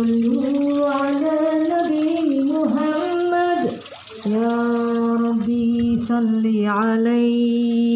صلوا على نبي محمد يا ربي صل عليه.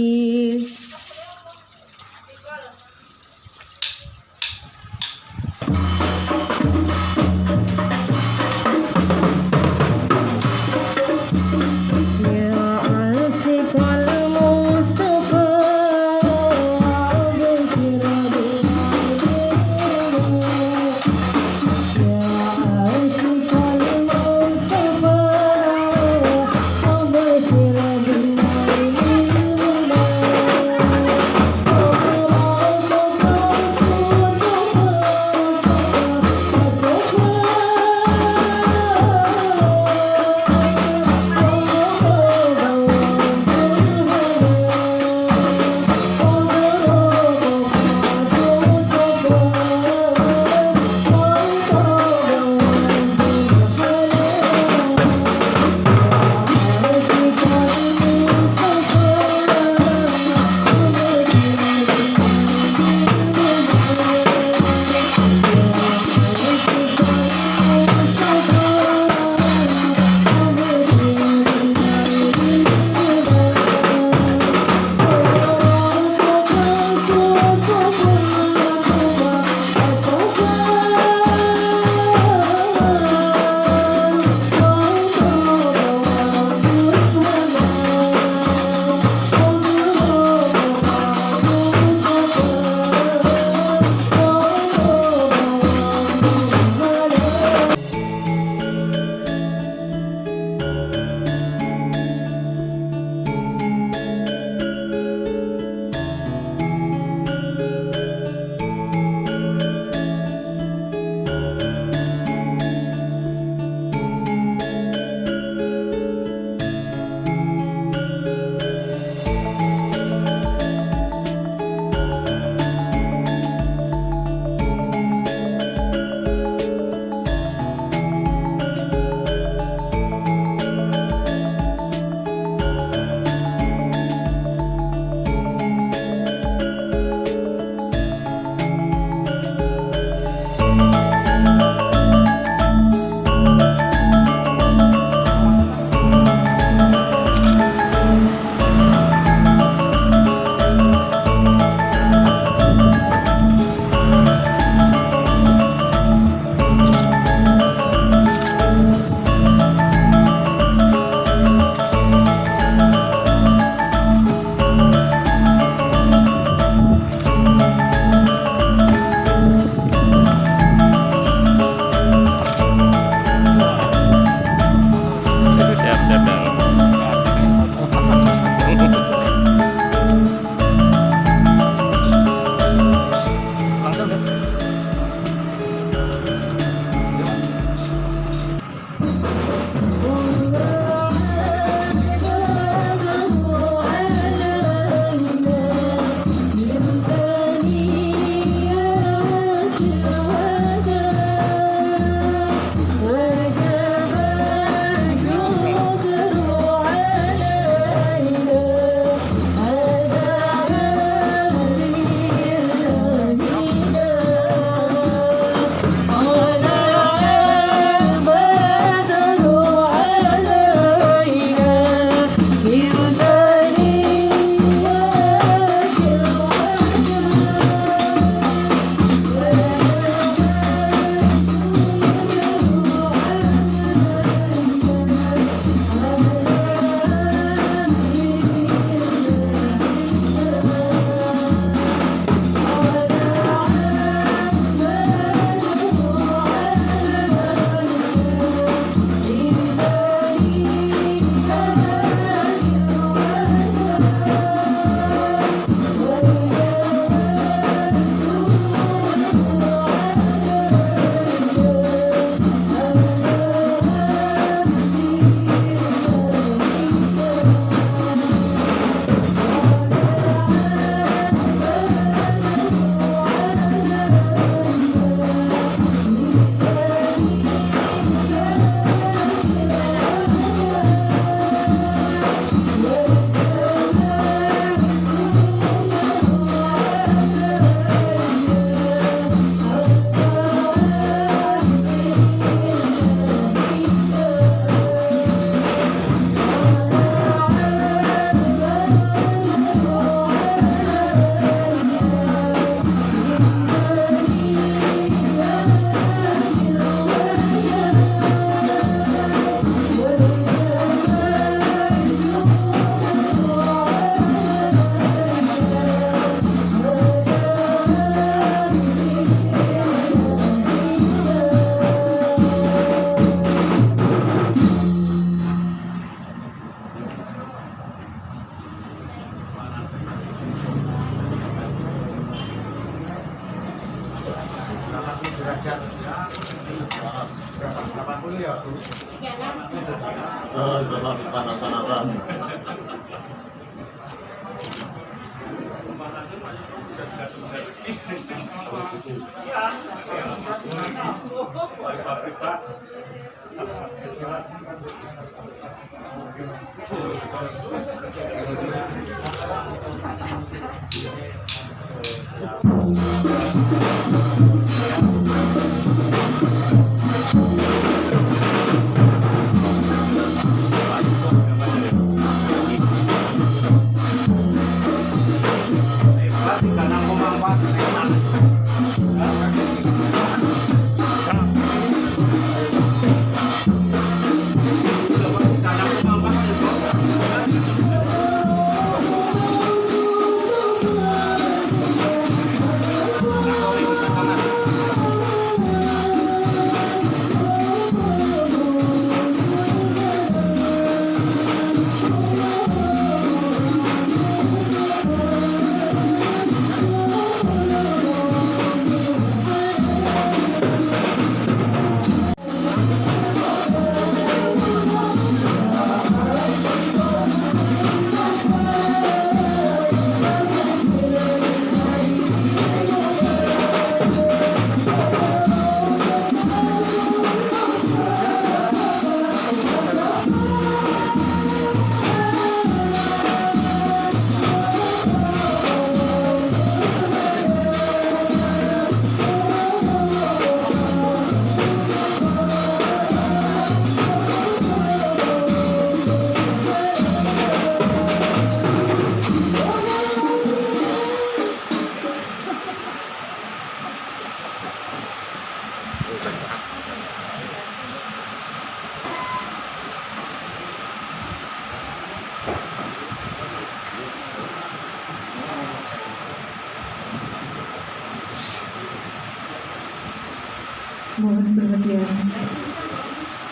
Mohon perhatian.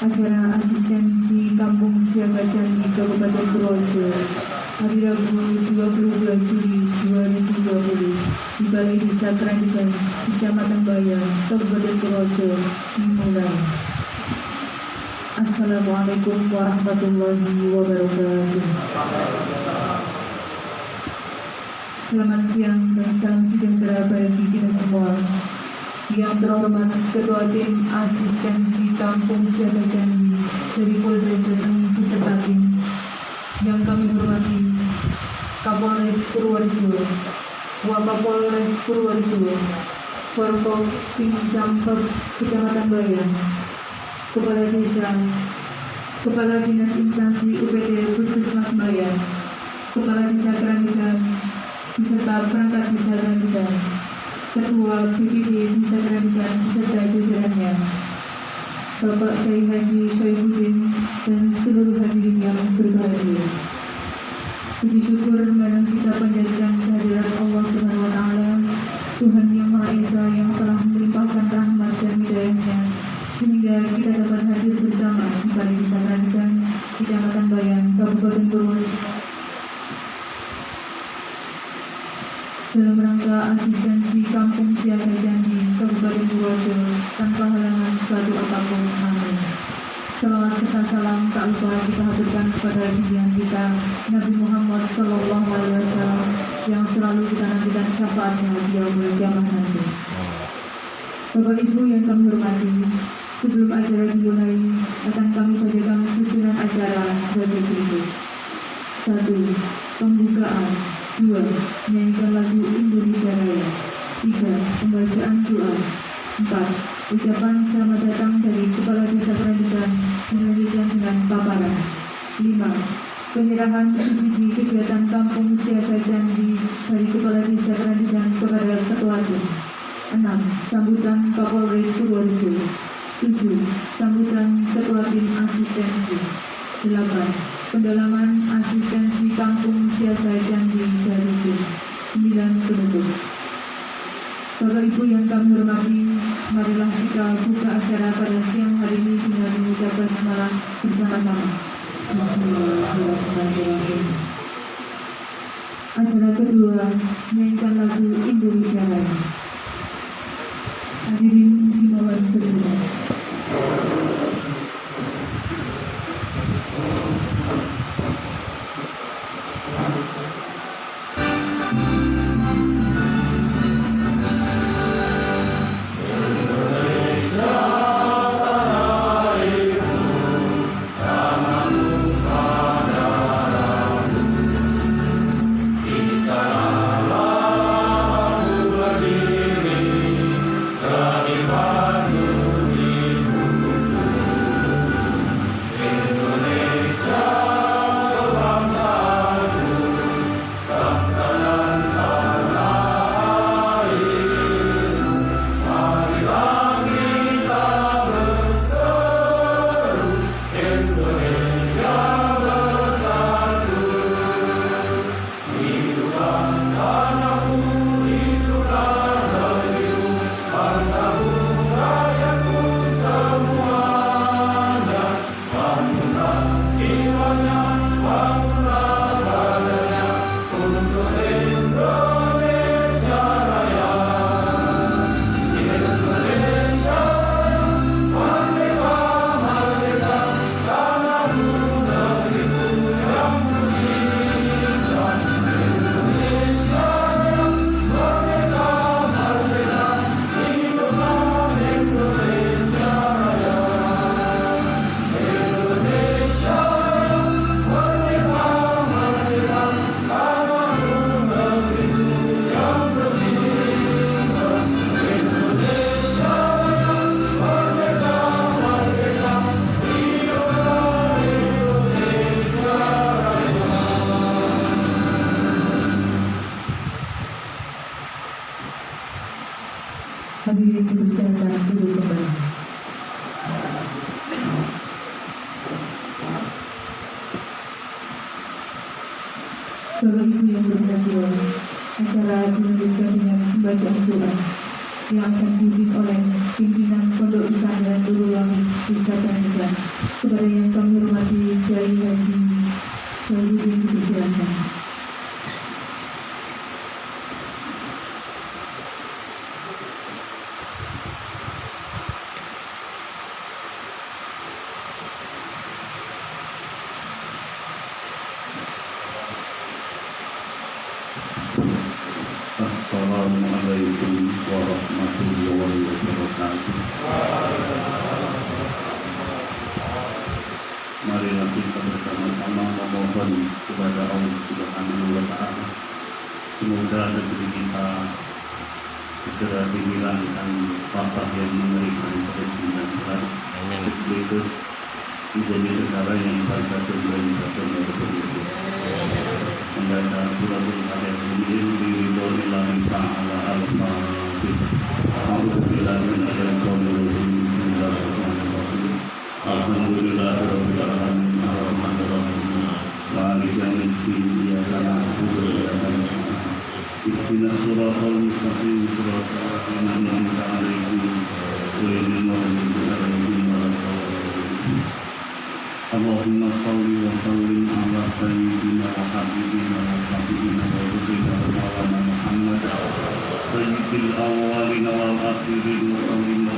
Acara asistensi Kampung Siaga Candi Kabupaten Purworejo hari Rabu 22 Juli 2020 di Balai Desa Kerandikan, Kecamatan Bayan, Kabupaten Purworejo dimulai. Assalamualaikum warahmatullahi wabarakatuh. Selamat siang dan salam sejahtera bagi kita semua. Yang terhormat Ketua Tim Asistensi Kampung Siaga Candi dari Polda Jateng beserta tim. Yang kami hormati Kapolres Purworejo, Wakapolres Purworejo, Forkop Tim Campur Kecamatan Bayan, Kepala Desa, Kepala Dinas Instansi UPT Puskesmas Bayan, Kepala Desa Kerandikan, beserta perangkat Desa Kerandikan, Ketua BPD Desa Kerandikan beserta jajarannya, Bapak Kiai Haji Syoibuddin dan seluruh hadirin yang berbahagia. Puji syukur marilah kita panjatkan kehadirat Allah Subhanahu wa Ta'ala, Tuhan yang Maha Esa yang telah melimpahkan rahmat dan hidayahnya sehingga kita dapat hadir bersama di Balai Desa Kerandikan, Kecamatan Bayan, Kabupaten Purworejo dalam rangka asistensi Kampung Siaga Candi Kabupaten Purworejo tanpa halangan suatu apapun. Amin. Salawat serta salam tak lupa kita haturkan kepada junjungan kita Nabi Muhammad SAW yang selalu kita nantikan syafaatnya di yaumul kiamah nanti. Bapak Ibu yang kami hormati, sebelum acara dimulai akan kami bagikan susunan acara sebagai berikut. 1. Pembukaan. 2. Menyanyikan lagu Indonesia Raya. 3. Pembacaan doa. 4. Ucapan selamat datang dari Kepala Desa Kerandikan dilanjutkan dengan paparan. 5. Penyerahan subsidi kegiatan Kampung Siaga Candi dari Kepala Desa Kerandikan kepada Ketua Tim. 6. Sambutan Kapolres Purworejo. 7. Sambutan Ketua Tim Asistensi. 8. Pendalaman asistensi Kampung Siaga Candi dari tim. 9. Penutup. Bapak Ibu yang kami hormati, marilah kita buka acara pada siang hari ini dengan mengucap basmalah bersama-sama. Bismillahirrahmanirrahim. Acara kedua, menyanyikan lagu Indonesia Raya. Hadirin dimohon berdiri. Bapak Ibu yang berbahagia, acara dilanjutkan dengan pembacaan doa yang akan dipimpin oleh pimpinan Pondok Pesantren Nurul Wahid Desa Tandikan. Kepada yang kami hormati Kiai Haji Syaifuddin, dipersilakan. Assalamualaikum warahmatullahi wabarakatuh. Marilah kita bersama-sama memohon kepada Allah Subhanahu wa Ta'ala, semoga negeri kita segera dihilangkan wabah yang mengerikan COVID-19 sekaligus menjadi negara yang berkembang dan berkembang. Membaca suratul Al-Qadim biridonillahi ta'ala al-fatihah. A'udzubillahi minasyaitonir rajim. Bismillahirrahmanirrahim. Alhamdulillahirabbil alamin arrahmanir rahim maliki yaumiddin iyyaka na'budu wa iyyaka nasta'in ihdinas siratal mustaqim siratal ladzina an'amta 'alaihim ghairil maghdubi 'alaihim waladdallin. Allahumma shalli wa sallim ala sayyidina wa habibina wa habibina wa rasulina wa maulana Muhammad sayyidil awwalina wal akhirin wa sallim wa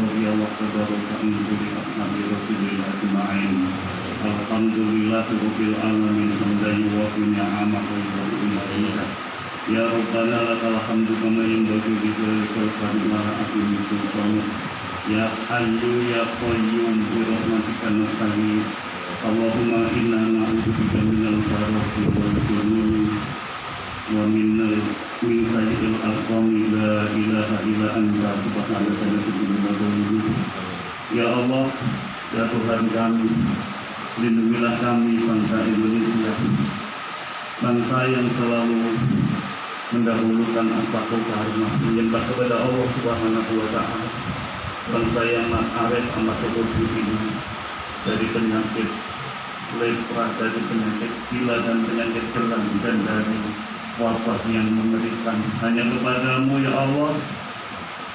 qadara li ashabi rasulillah ajma'in. Alhamdulillahi rabbil alamin hamdan yuwaffi ni'amahu wa yu'minuhu. Ya Rabbana lakal hamdu kama yanbaghi li dzalikal qadri sultanik. Ya Hayyu ya Qayyum bi rahmatika nastaghith. Allahumma inna na'udzubika minal barasi wal jununi wa min sayyi'il aqwami la ilaha illa anta subhanaka la ilaha. Ya Allah, ya Tuhan kami, lindungilah kami bangsa Indonesia, bangsa yang selalu mendahulukan apapun karena menyembah kepada Allah Subhanahu wa Ta'ala, bangsa yang arif amat ini dari penyakit lepra, dari penyakit gila dan penyakit berat dan dari wabah yang mengerikan. Hanya kepadamu ya Allah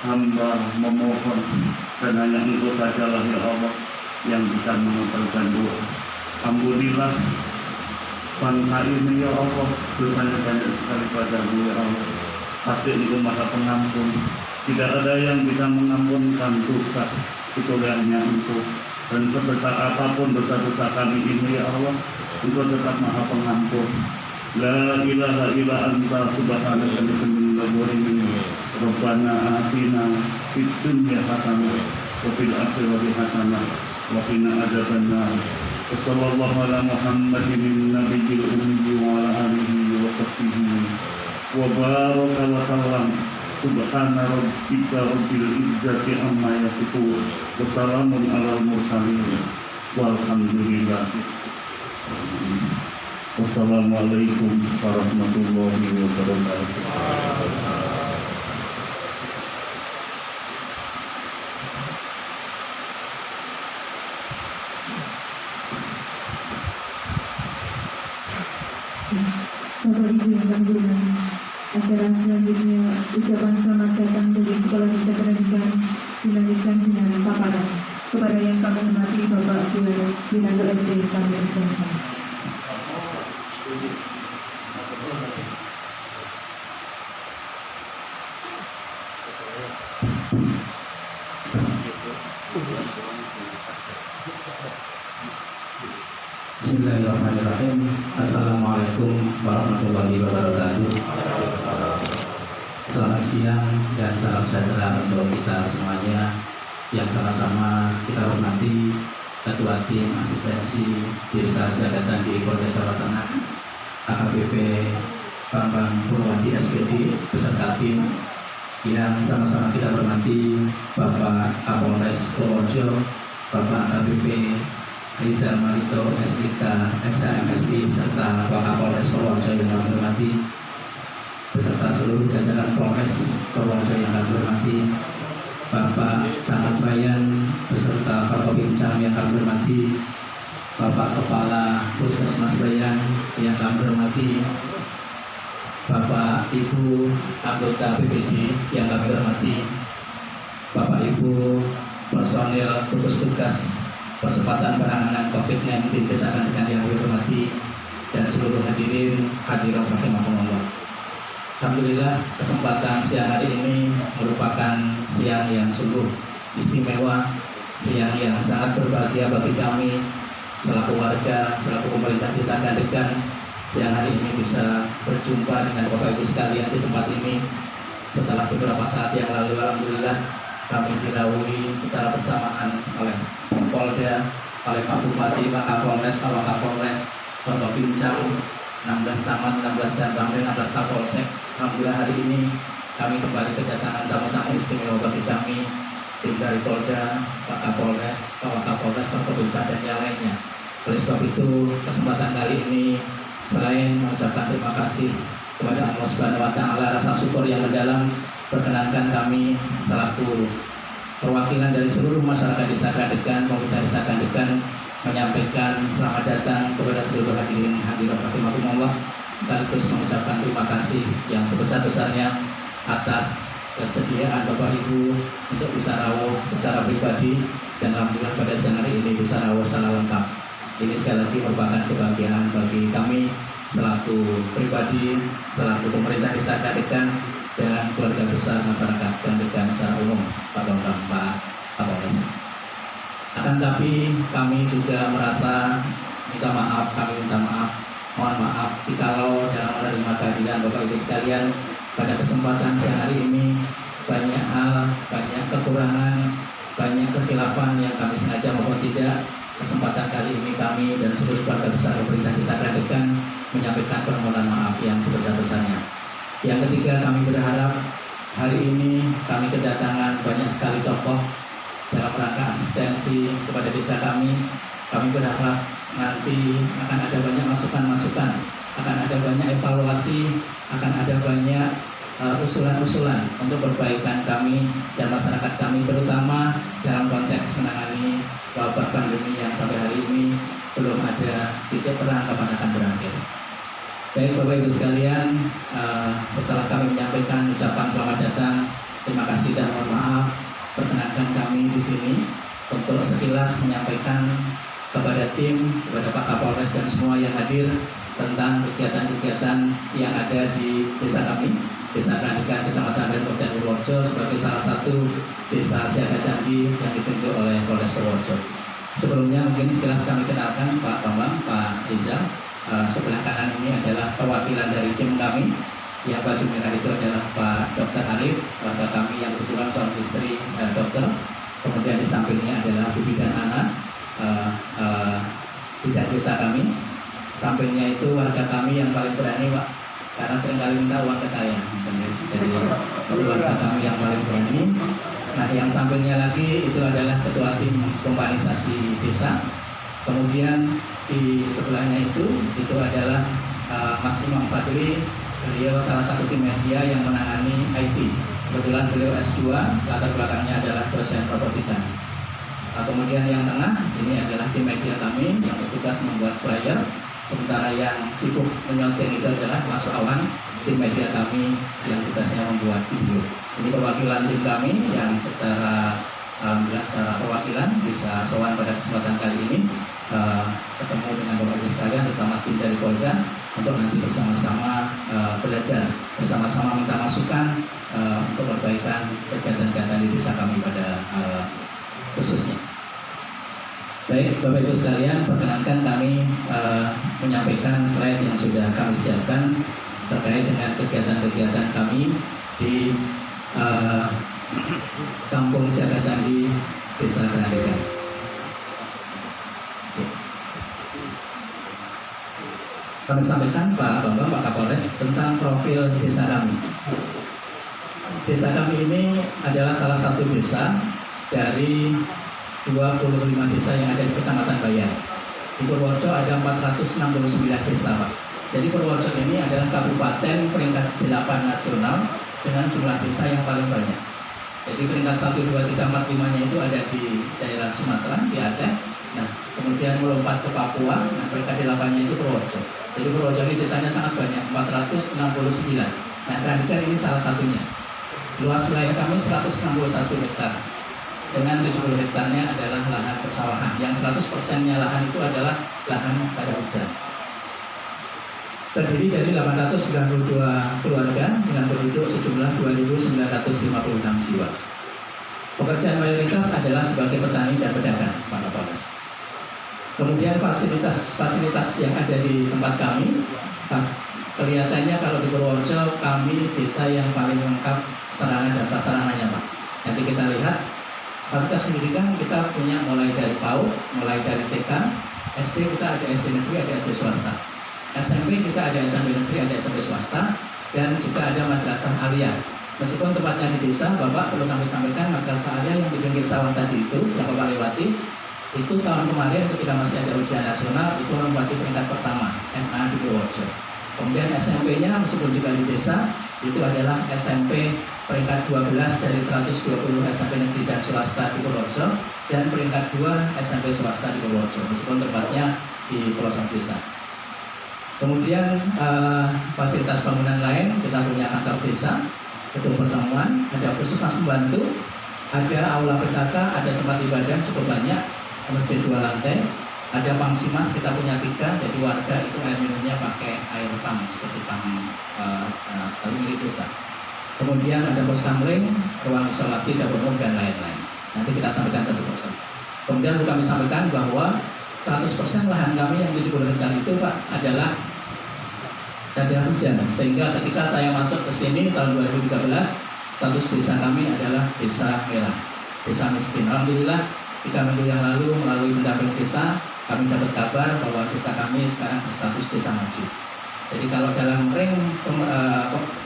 hamba memohon, dan hanya Engkau sajalah ya Allah yang bisa mengabulkan doa. Ampunilah bangsa ini ya Allah, dosanya banyak sekali padamu ya Allah. Pasti Engkau Maha Pengampun, tidak ada yang bisa mengampunkan dosa kecuali hanya Engkau. Dan sebesar apapun dosa-dosa kami ini ya Allah, Engkau tetap Maha Pengampun. La ilaha illa anta subhanaka inni kuntu minadh dhalimin. Rabbana atina fid dunya hasanah wa fil akhirati hasanah wa qina adzabannar. Wassallallahu ala Muhammadin nabiyil ummi wa ala alihi wa sahbihi wa baraka wa sallam. Subhana rabbika rabbil izzati amma yasifun wa salamun alal mursalin walhamdulillahi. Wassalamualaikum warahmatullahi wabarakatuh. Bapak Ibu yang kami hormati, acara selanjutnya ucapan selamat datang dari Kepala Desa Pendidikan dilanjutkan dengan paparan. Kepada yang kami hormati Bapak Winanto SD, kami persilakan. Bismillahirrahmanirrahim. Assalamualaikum warahmatullahi wabarakatuh. Selamat siang dan salam sejahtera untuk kita semuanya yang sama-sama kita hormati Ketua Tim Asistensi Desa Siadatan di Polda Jawa Tengah, AKBP Bambang Purwadi SPD beserta tim, yang sama-sama kita hormati Bapak Kapolres Purworejo, Bapak AKBP Rizal Marito SIK SHMSI beserta Bapak Kapolres Purworejo yang kami hormati, beserta seluruh jajaran Polres Purworejo yang kami hormati, Bapak Camat Bayan beserta Forkopimcam yang kami hormati, Bapak Kepala Puskesmas Bayan yang kami hormati, Bapak Ibu anggota BPD yang kami hormati, Bapak Ibu personil gugus tugas percepatan penanganan COVID-19 Desa Gandengan yang kami hormati, dan seluruh hadirin hadirat rahimakumullah. Alhamdulillah, kesempatan siang hari ini merupakan siang yang sungguh istimewa, siang yang sangat berbahagia bagi kami selaku warga, selaku pemerintah Desa Gandengan. Siang hari ini bisa berjumpa dengan Bapak Ibu sekalian di tempat ini setelah beberapa saat yang lalu. Alhamdulillah kami didahului secara bersamaan oleh Polda, oleh Pak Bupati, Pak Kapolres, Pak Wakapolres, Bapak Bincang, 16 Camat, 16 dan Bangdeng, 16 Kapolsek. Alhamdulillah hari ini kami kembali kedatangan tamu-tamu istimewa bagi kami, tim dari Polda, Pak Kapolres, Pak Wakapolres, Pak Bincang, dan yang lainnya. Oleh sebab itu, kesempatan kali ini selain mengucapkan terima kasih kepada Allah Subhanahu wa Ta'ala, rasa syukur yang mendalam, perkenankan kami selaku perwakilan dari seluruh masyarakat Desa Gandengan, pemerintah Desa Gandengan, menyampaikan selamat datang kepada seluruh hadirin hadirat rahimakumullah, sekaligus mengucapkan terima kasih yang sebesar-besarnya atas kesediaan Bapak Ibu untuk bisa rawuh secara pribadi, dan alhamdulillah pada siang hari ini bisa rawuh secara lengkap. Ini sekali lagi merupakan kebahagiaan bagi kami selaku pribadi, selaku pemerintah Desa Gandengan, dan keluarga besar masyarakat Gandengan secara umum, Pak Bambang, Pak Kapolres. Akan tapi kami juga merasa kami minta maaf, mohon maaf jikalau dalam menerima kehadiran Bapak Ibu sekalian pada kesempatan siang hari ini banyak hal, banyak kekurangan, banyak kekhilafan yang kami sengaja maupun tidak. Kesempatan kali ini kami dan seluruh keluarga besar pemerintah Desa Gandengan menyampaikan permohonan maaf yang sebesar-besarnya. Yang ketiga, kami berharap hari ini kami kedatangan banyak sekali tokoh dalam rangka asistensi kepada desa kami. Kami berharap nanti akan ada banyak masukan-masukan, akan ada banyak evaluasi, akan ada banyak usulan-usulan untuk perbaikan kami dan masyarakat kami, terutama dalam konteks menangani wabah pandemi yang sampai hari ini belum ada titik terang kapan akan berakhir. Baik Bapak Ibu sekalian, setelah kami menyampaikan ucapan selamat datang, terima kasih dan mohon maaf, perkenankan kami di sini untuk sekilas menyampaikan kepada tim, kepada Pak Kapolres dan semua yang hadir tentang kegiatan-kegiatan yang ada di desa kami, Desa Gandengan, Kecamatan Kabupaten Purworejo, sebagai salah satu desa siaga candi yang ditunjuk oleh Polres Purworejo. Sebelumnya mungkin sekilas kami kenalkan Pak Bambang, Pak Rizal. Sebelah kanan ini adalah perwakilan dari tim kami. Yang baju merah itu adalah Pak Dr. Arif, warga kami yang kebetulan suami istri dokter. Kemudian di sampingnya adalah Bu Bidan Ana, bidan desa kami. Sampingnya itu warga kami yang paling berani, Pak, karena seringkali minta uang ke saya. Jadi warga kami yang paling berani. Nah, yang sampingnya lagi itu adalah ketua tim kompanisasi desa. Kemudian di sebelahnya itu adalah Mas Imam Fadli, beliau salah satu tim media yang menangani IT. Kebetulan beliau S2, latar belakangnya adalah dosen robotika. Kemudian yang tengah ini adalah tim media kami yang bertugas membuat flyer. Sementara yang sibuk menyonting itu adalah Mas Awan, tim media kami yang tugasnya membuat video. Ini perwakilan tim kami yang secara alhamdulillah secara perwakilan bisa sowan pada kesempatan kali ini, ketemu dengan Bapak Ibu sekalian, terutama tim dari Polda, untuk nanti bersama-sama belajar, bersama-sama minta masukan untuk perbaikan kegiatan-kegiatan di desa kami pada khususnya. Baik Bapak Ibu sekalian, perkenankan kami menyampaikan slide yang sudah kami siapkan terkait dengan kegiatan-kegiatan kami di Kampung Siaga Candi Desa Gandengan. Kami sampaikan Pak Bambang, Pak Kapolres tentang profil desa kami. Desa kami ini adalah salah satu desa dari 25 desa yang ada di Kecamatan Bayan. Di Purworejo ada 469 desa, Pak. Jadi Purworejo ini adalah kabupaten peringkat 8 nasional dengan jumlah desa yang paling banyak. Jadi peringkat 1, 2, 3, 4, 5-nya itu ada di daerah Sumatera, di Aceh. Nah, kemudian melompat ke Papua, nah peringkat 8-nya itu Purworejo. Jadi Purworejo ini desanya sangat banyak, 469. Nah, Kranigan ini salah satunya. Luas wilayah kami 161 hektar. Dengan 70 hektarnya adalah lahan persawahan. Yang 100%-nya lahan itu adalah lahan pada hujan. Terdiri dari 892 keluarga dengan penduduk sejumlah 2.956 jiwa. Pekerjaan mayoritas adalah sebagai petani dan pedagang, Pak Kapolres. Kemudian fasilitas yang ada di tempat kami, kelihatannya kalau di Purworejo kami desa yang paling lengkap sarana dan prasarananya, Pak. Nanti kita lihat fasilitas pendidikan kita punya mulai dari PAUD, mulai dari TK, SD kita ada SD negeri, ada SD swasta. SMP kita ada SMP negeri, ada SMP swasta, dan juga ada madrasah aliyah. Meskipun tempatnya di desa, Bapak perlu kami sampaikan madrasah aliyah yang di pinggir sawah tadi itu, yang Bapak lewati, itu tahun kemarin ketika masih ada ujian nasional, itu menempati peringkat pertama, MA di Purworejo. Kemudian SMP-nya meskipun juga di desa, itu adalah SMP peringkat 12 dari 120 SMP negeri dan swasta di Purworejo, dan peringkat 2 SMP swasta di Purworejo, meskipun tempatnya di pelosok desa. Kemudian fasilitas bangunan lain, kita punya kantor desa, gedung pertemuan, ada puskesmas pembantu, ada aula PKK, ada tempat ibadah cukup banyak, masjid 2 lantai, ada pangsimas kita punya 3, jadi warga itu air minumnya pakai air pump seperti pump milik desa. Kemudian ada pos kamling, ruang isolasi, dapur umum dan lain-lain. Nanti kita sampaikan satu persatu. Kemudian kami sampaikan bahwa 100% lahan kami yang 70 hektar itu, Pak, adalah daerah hujan. Sehingga ketika saya masuk ke sini tahun 2013, status desa kami adalah desa merah, desa miskin. Alhamdulillah 3 minggu yang lalu melalui pendamping desa, kami dapat kabar bahwa desa kami sekarang berstatus desa maju. Jadi kalau dalam ring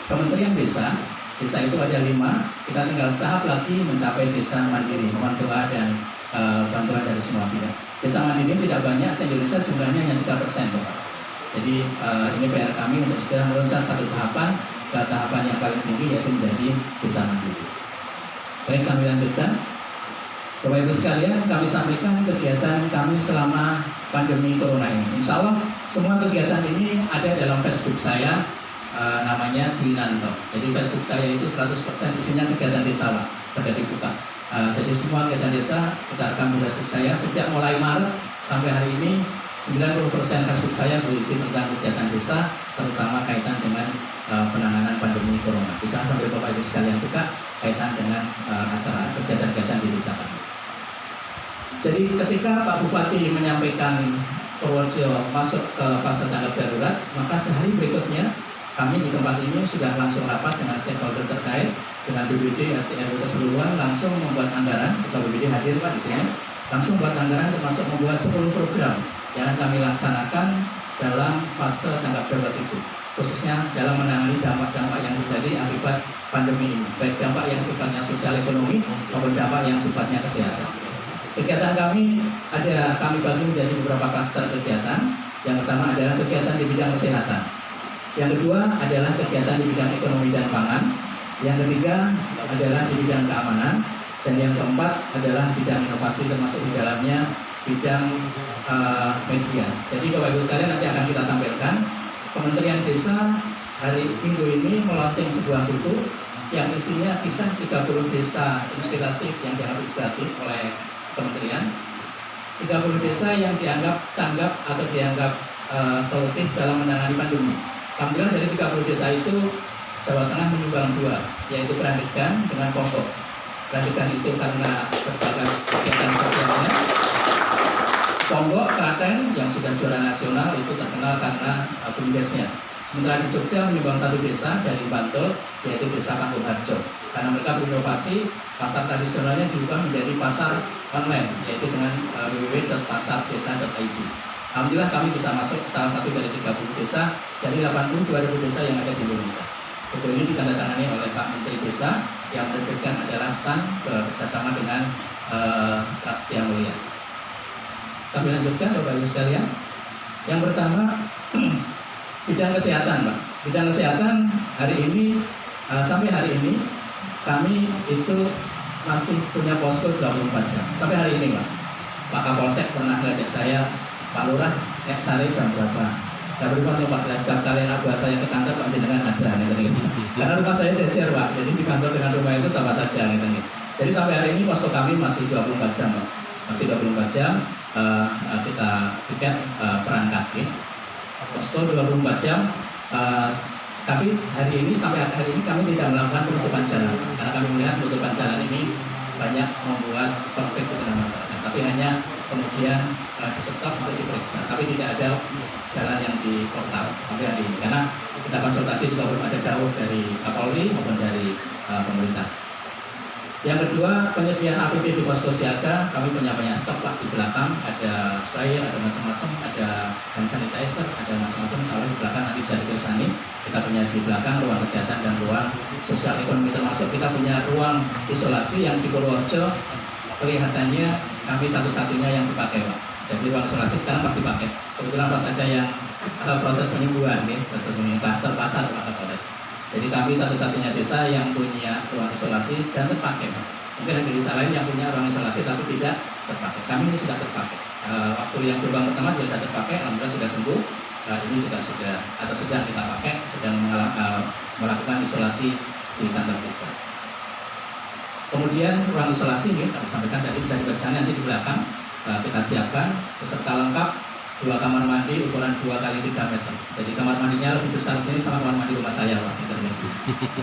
Kementerian Desa itu ada 5, kita tinggal setahap lagi mencapai desa mandiri, mohon doa dan bantuan dari semua pihak. Desa mandiri tidak banyak, se-Indonesia jumlahnya hanya 3%, Bapak. Jadi ini PR kami untuk segera meluncat satu tahapan ke tahapan yang paling tinggi, yaitu menjadi desa mandiri. Baik, kami lanjutkan. Bapak Ibu sekalian, kami sampaikan kegiatan kami selama pandemi Corona ini. Insya Allah semua kegiatan ini ada dalam Facebook saya, namanya Dwinanto. Jadi Facebook saya itu 100% isinya kegiatan desa, Pak, sudah dibuka. Jadi semua kegiatan desa kita rekam di Facebook saya sejak mulai Maret sampai hari ini. 90% Facebook saya berisi tentang kegiatan desa, terutama kaitan dengan penanganan pandemi Corona. Bisa sampai Bapak Ibu sekalian juga kaitan dengan acara kegiatan-kegiatan di desa kami. Jadi ketika Pak Bupati menyampaikan Purworejo masuk ke fase tanggap darurat, maka sehari berikutnya kami di tempat ini sudah langsung rapat dengan stakeholder terkait, dengan BPD, RT RW keseluruhan, langsung membuat anggaran. Ketua BPD hadir, Pak, di sini, langsung membuat anggaran termasuk membuat 10 program yang kami laksanakan dalam fase tanggap darurat itu, khususnya dalam menangani dampak-dampak yang terjadi akibat pandemi ini, baik dampak yang sifatnya sosial ekonomi maupun dampak yang sifatnya kesehatan. Kegiatan kami bagi menjadi beberapa klaster kegiatan. Yang pertama adalah kegiatan di bidang kesehatan. Yang kedua adalah kegiatan di bidang ekonomi dan pangan. Yang ketiga adalah di bidang keamanan. Dan yang keempat adalah bidang inovasi, termasuk di dalamnya bidang media. Jadi Bapak Ibu sekalian, nanti akan kita tampilkan Kementerian Desa hari Minggu ini meluncurkan sebuah buku yang isinya kisah 30 desa inspiratif yang dianggap inspiratif oleh Kementerian, 30 desa yang dianggap tanggap atau dianggap solutif dalam menangani pandemi. Alhamdulillah dari 30 desa itu Jawa Tengah menyumbang 2, yaitu Kranigan dengan Ponggok. Kranigan itu karena berbagai kegiatan sosialnya. Ponggok, Klaten yang sudah juara nasional itu terkenal karena bumdesnya. Sementara di Jogja menyumbang 1 desa dari Bantul, yaitu Desa Kampung Harjo. Karena mereka berinovasi, pasar tradisionalnya diubah menjadi pasar online, yaitu dengan www.pasardesa.id. Alhamdulillah kami bisa masuk salah satu dari 30 desa dari 82.000 desa yang ada di Indonesia. Buku ini ditandatangani oleh Pak Menteri Desa yang menerbitkan adalah STAN bersama dengan Prasetya Mulia. Kami lanjutkan Bapak Ibu sekalian. Yang pertama bidang kesehatan, Pak. Bidang kesehatan hari ini sampai hari ini kami itu masih punya posko 24 jam. Sampai hari ini, Pak. Pak Kapolsek pernah ngajak saya, Pak Lurah, sare jam berapa? Saya beri contoh Pak, setiap kali anak buah saya ke kantor Pak jenengan ada karena rumah saya jejer Pak, jadi di kantor dengan rumah itu sama saja Jadi sampai hari ini posko kami masih 24 jam Pak. Masih 24 jam kita tiket perangkat posko 24 jam tapi hari ini sampai hari ini kami tidak melakukan penutupan jalan karena kami melihat penutupan jalan ini banyak membuat konflik dengan masyarakat, tapi hanya kemudian di stop untuk diperiksa, tapi tidak ada jalan yang di portal sampai hari ini karena kita konsultasi juga belum ada dawuh dari Kapolri maupun dari pemerintah. Yang kedua, penyediaan APD di posko siaga, kami punya banyak stok Pak di belakang, ada sprayer, ada macam-macam, ada hand sanitizer, ada macam-macam. Misalnya di belakang nanti bisa dikesani, kita punya di belakang ruang kesehatan dan ruang sosial ekonomi, termasuk kita punya ruang isolasi yang di Purworejo kelihatannya kami satu-satunya yang dipakai Pak. Jadi ruang isolasi sekarang pasti pakai. Kebetulan pas ada yang proses penyembuhan, proses klaster pasar Pak Kapolres. Jadi kami satu-satunya desa yang punya ruang isolasi dan terpakai. Mungkin ada desa lain yang punya ruang isolasi tapi tidak terpakai. Kami ini sudah terpakai. Waktu yang gelombang pertama sudah terpakai, alhamdulillah sudah sembuh. Ini juga sudah atau sedang kita pakai, sedang melakukan isolasi di kantor desa. Kemudian ruang isolasi ini kami sampaikan tadi bisa dibersihkan nanti di belakang kita siapkan beserta lengkap 2 kamar mandi ukuran 2 kali 3 meter. Jadi kamar mandinya lebih besar sini sama kamar mandi rumah saya Pak.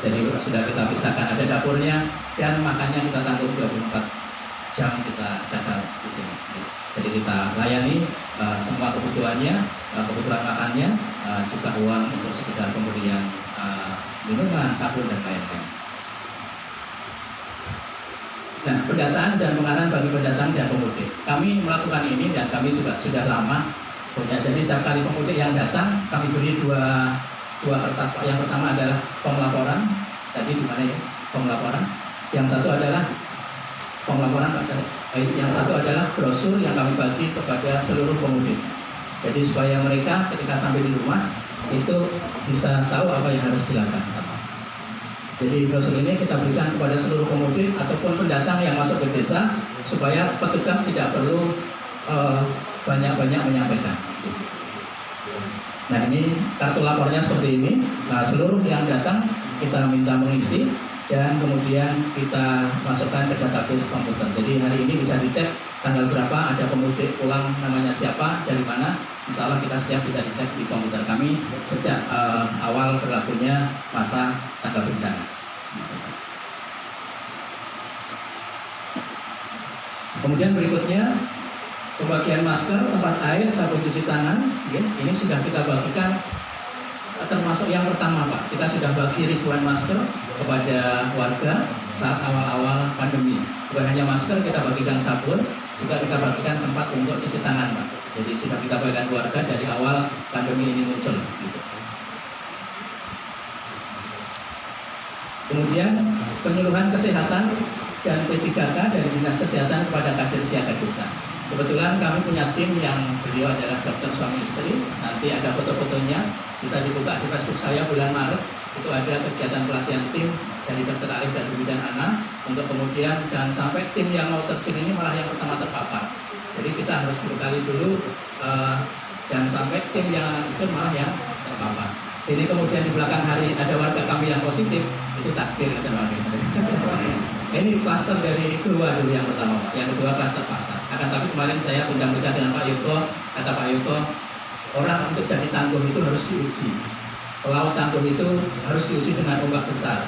Jadi sudah kita pisahkan, ada dapurnya dan makannya kita tanggung 24 jam kita jaga di sini. Jadi kita layani semua kebutuhannya, kebutuhan makannya, juga uang untuk sekedar pembelian minuman, sabun dan lain-lain. Nah, pendataan dan pengarahan bagi pendatang dan pemudik. Kami melakukan ini dan kami juga sudah lama punya. Jadi setiap kali pemudik yang datang, kami beri dua kertas Pak. Yang pertama adalah pemelaporan. Tadi di mana ya? Pemelaporan. Yang satu adalah pemelaporan Pak. Yang satu adalah brosur yang kami bagi kepada seluruh pemudik. Jadi supaya mereka ketika sampai di rumah itu bisa tahu apa yang harus dilakukan. Jadi brosur ini kita berikan kepada seluruh pemudik ataupun pendatang yang masuk ke desa supaya petugas tidak perlu banyak-banyak menyampaikan. Nah ini kartu lapornya seperti ini. Nah seluruh yang datang kita minta mengisi dan kemudian kita masukkan ke database komputer. Jadi hari ini bisa dicek tanggal berapa ada pemudik pulang, namanya siapa, dari mana. Insya Allah kita siap bisa dicek di komputer kami sejak awal berlakunya masa tanggap bencana. Kemudian berikutnya pembagian masker, tempat air, sabun cuci tangan. Ini sudah kita bagikan termasuk yang pertama Pak. Kita sudah bagi ribuan masker kepada warga saat awal-awal pandemi. Bukan hanya masker, kita bagikan sabun, juga kita bagikan tempat untuk cuci tangan Pak. Jadi sudah kita bagikan warga dari awal pandemi ini muncul. Kemudian penyuluhan kesehatan dan P3K dari Dinas Kesehatan kepada kader siaga desa. Kebetulan kami punya tim yang beliau adalah dokter suami istri. Nanti ada foto-fotonya, bisa dibuka di Facebook saya bulan Maret. Itu ada kegiatan pelatihan tim dari Dr. Arif dan Bibi dan Ana untuk kemudian jangan sampai tim yang mau terjun ini malah yang pertama terpapar. Jadi kita harus berkali dulu jangan sampai tim yang itu malah yang terpapar. Jadi kemudian di belakang hari ada warga kami yang positif, itu takdir kata Pak. Ini klaster dari keluar dulu yang pertama, yang kedua klaster pasar. Akan tapi kemarin saya bincang-bincang dengan Pak Yuko, kata Pak Yuko, orang untuk jadi tangguh itu harus diuji. Pelaut tangguh itu harus diuji dengan ombak besar.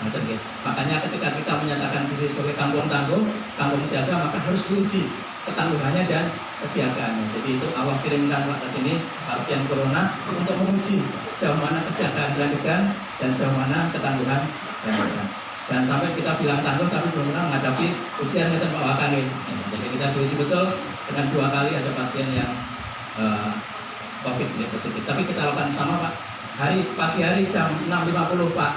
Makanya ketika kita menyatakan diri sebagai kampung tangguh, kampung siaga, maka harus diuji ketangguhannya dan kesiagaannya. Jadi itu Allah kirimkan Pak ke sini pasien corona untuk menguji sejauh mana kesiagaan dilakukan dan sejauh mana ketangguhan dilakukan. Jangan sampai kita bilang tangguh tapi belum pernah menghadapi ujian itu Pak Wakani. Jadi kita diuji betul dengan 2 kali ada pasien yang COVID positif. Tapi kita lakukan sama Pak. Pagi hari jam 6.50 Pak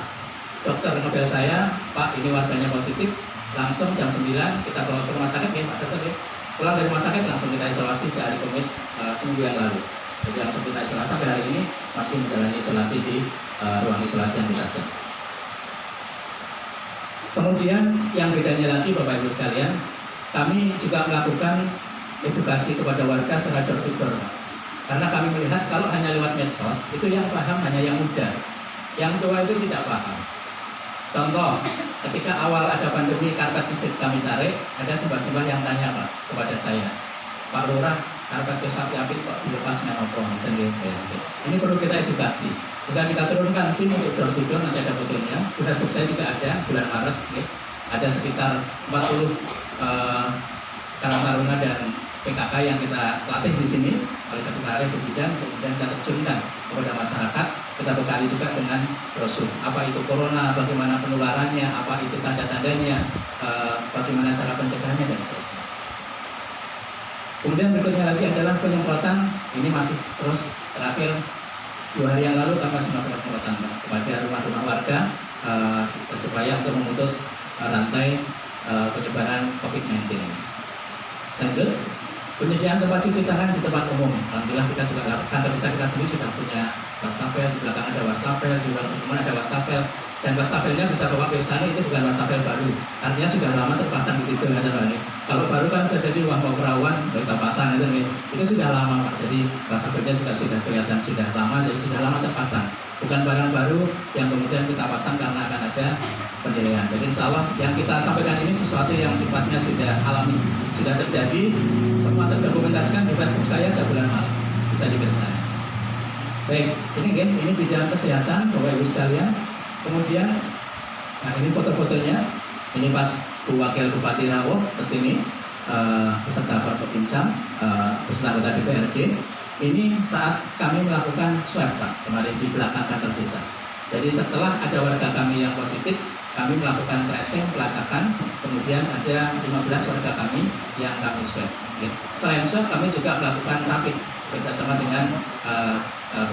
dokter ngebel saya, Pak ini warganya positif. Langsung jam 9 kita bawa ke rumah sakit ya Pak dokter ya. Pulang dari rumah sakit langsung kita isolasi sehari Kamis seminggu yang lalu. Jadi langsung kita isolasi sampai hari ini masih menjalani isolasi di ruang isolasi yang kita siap. Kemudian yang bedanya lagi Bapak Ibu sekalian, kami juga melakukan edukasi kepada warga secara door to door. Karena kami melihat kalau hanya lewat medsos, itu yang paham hanya yang muda. Yang tua itu tidak paham. Contoh, ketika awal ada pandemi karpet masjid kami tarik, ada sembah-sembah yang tanya Pak kepada saya, Pak Lurah, karpet ke sapi api kok dilepas menopo. Ini perlu kita edukasi. Sehingga kita turunkan tim untuk door to door, nanti ada fotonya. Sudah saya juga ada bulan Maret, ada sekitar 40 Karang Taruna dan PKK yang kita latih di sini oleh Ketua Hari Bidang, kemudian kita terjunkan kepada masyarakat. Kita bekali juga dengan brosur apa itu corona, bagaimana penularannya, apa itu tanda-tandanya, bagaimana cara pencegahannya dan seterusnya. Kemudian berikutnya lagi adalah penyemprotan. Ini masih terus terakhir 2 hari yang lalu kami masih melakukan penyemprotan kepada rumah-rumah warga supaya untuk memutus rantai penyebaran COVID-19. Lanjut, penyediaan tempat cuci tangan di tempat umum. Alhamdulillah kita juga lakukan, tapi kita sendiri sudah punya wastafel, di belakang ada wastafel, di luar umum ada wastafel, dan wastafelnya bisa bawa ke sana, itu bukan wastafel baru, artinya sudah lama terpasang di situ. Kalau baru kan sudah jadi uang perawan, kita pasang itu sudah lama Pak. Jadi wastafelnya juga sudah kelihatan sudah lama, jadi sudah lama terpasang. Bukan barang baru yang kemudian kita pasang karena akan ada penilaian. Jadi insya Allah yang kita sampaikan ini sesuatu yang sifatnya sudah alami, sudah terjadi, semua terdokumentasikan di Facebook saya sebulan malam, bisa diperiksa. Baik, ini bidang kesehatan, Bapak Ibu sekalian. Kemudian, nah ini foto-fotonya, ini pas Bu Wakil Bupati Rawoh kesini, beserta Forkopimcam, beserta anggota DPRD. Ini saat kami melakukan swab Pak, kemarin di belakang kantor desa. Jadi setelah ada warga kami yang positif, kami melakukan tracing, pelacakan, kemudian ada 15 warga kami yang kami swab. Selain swab, kami juga melakukan rapid bersama dengan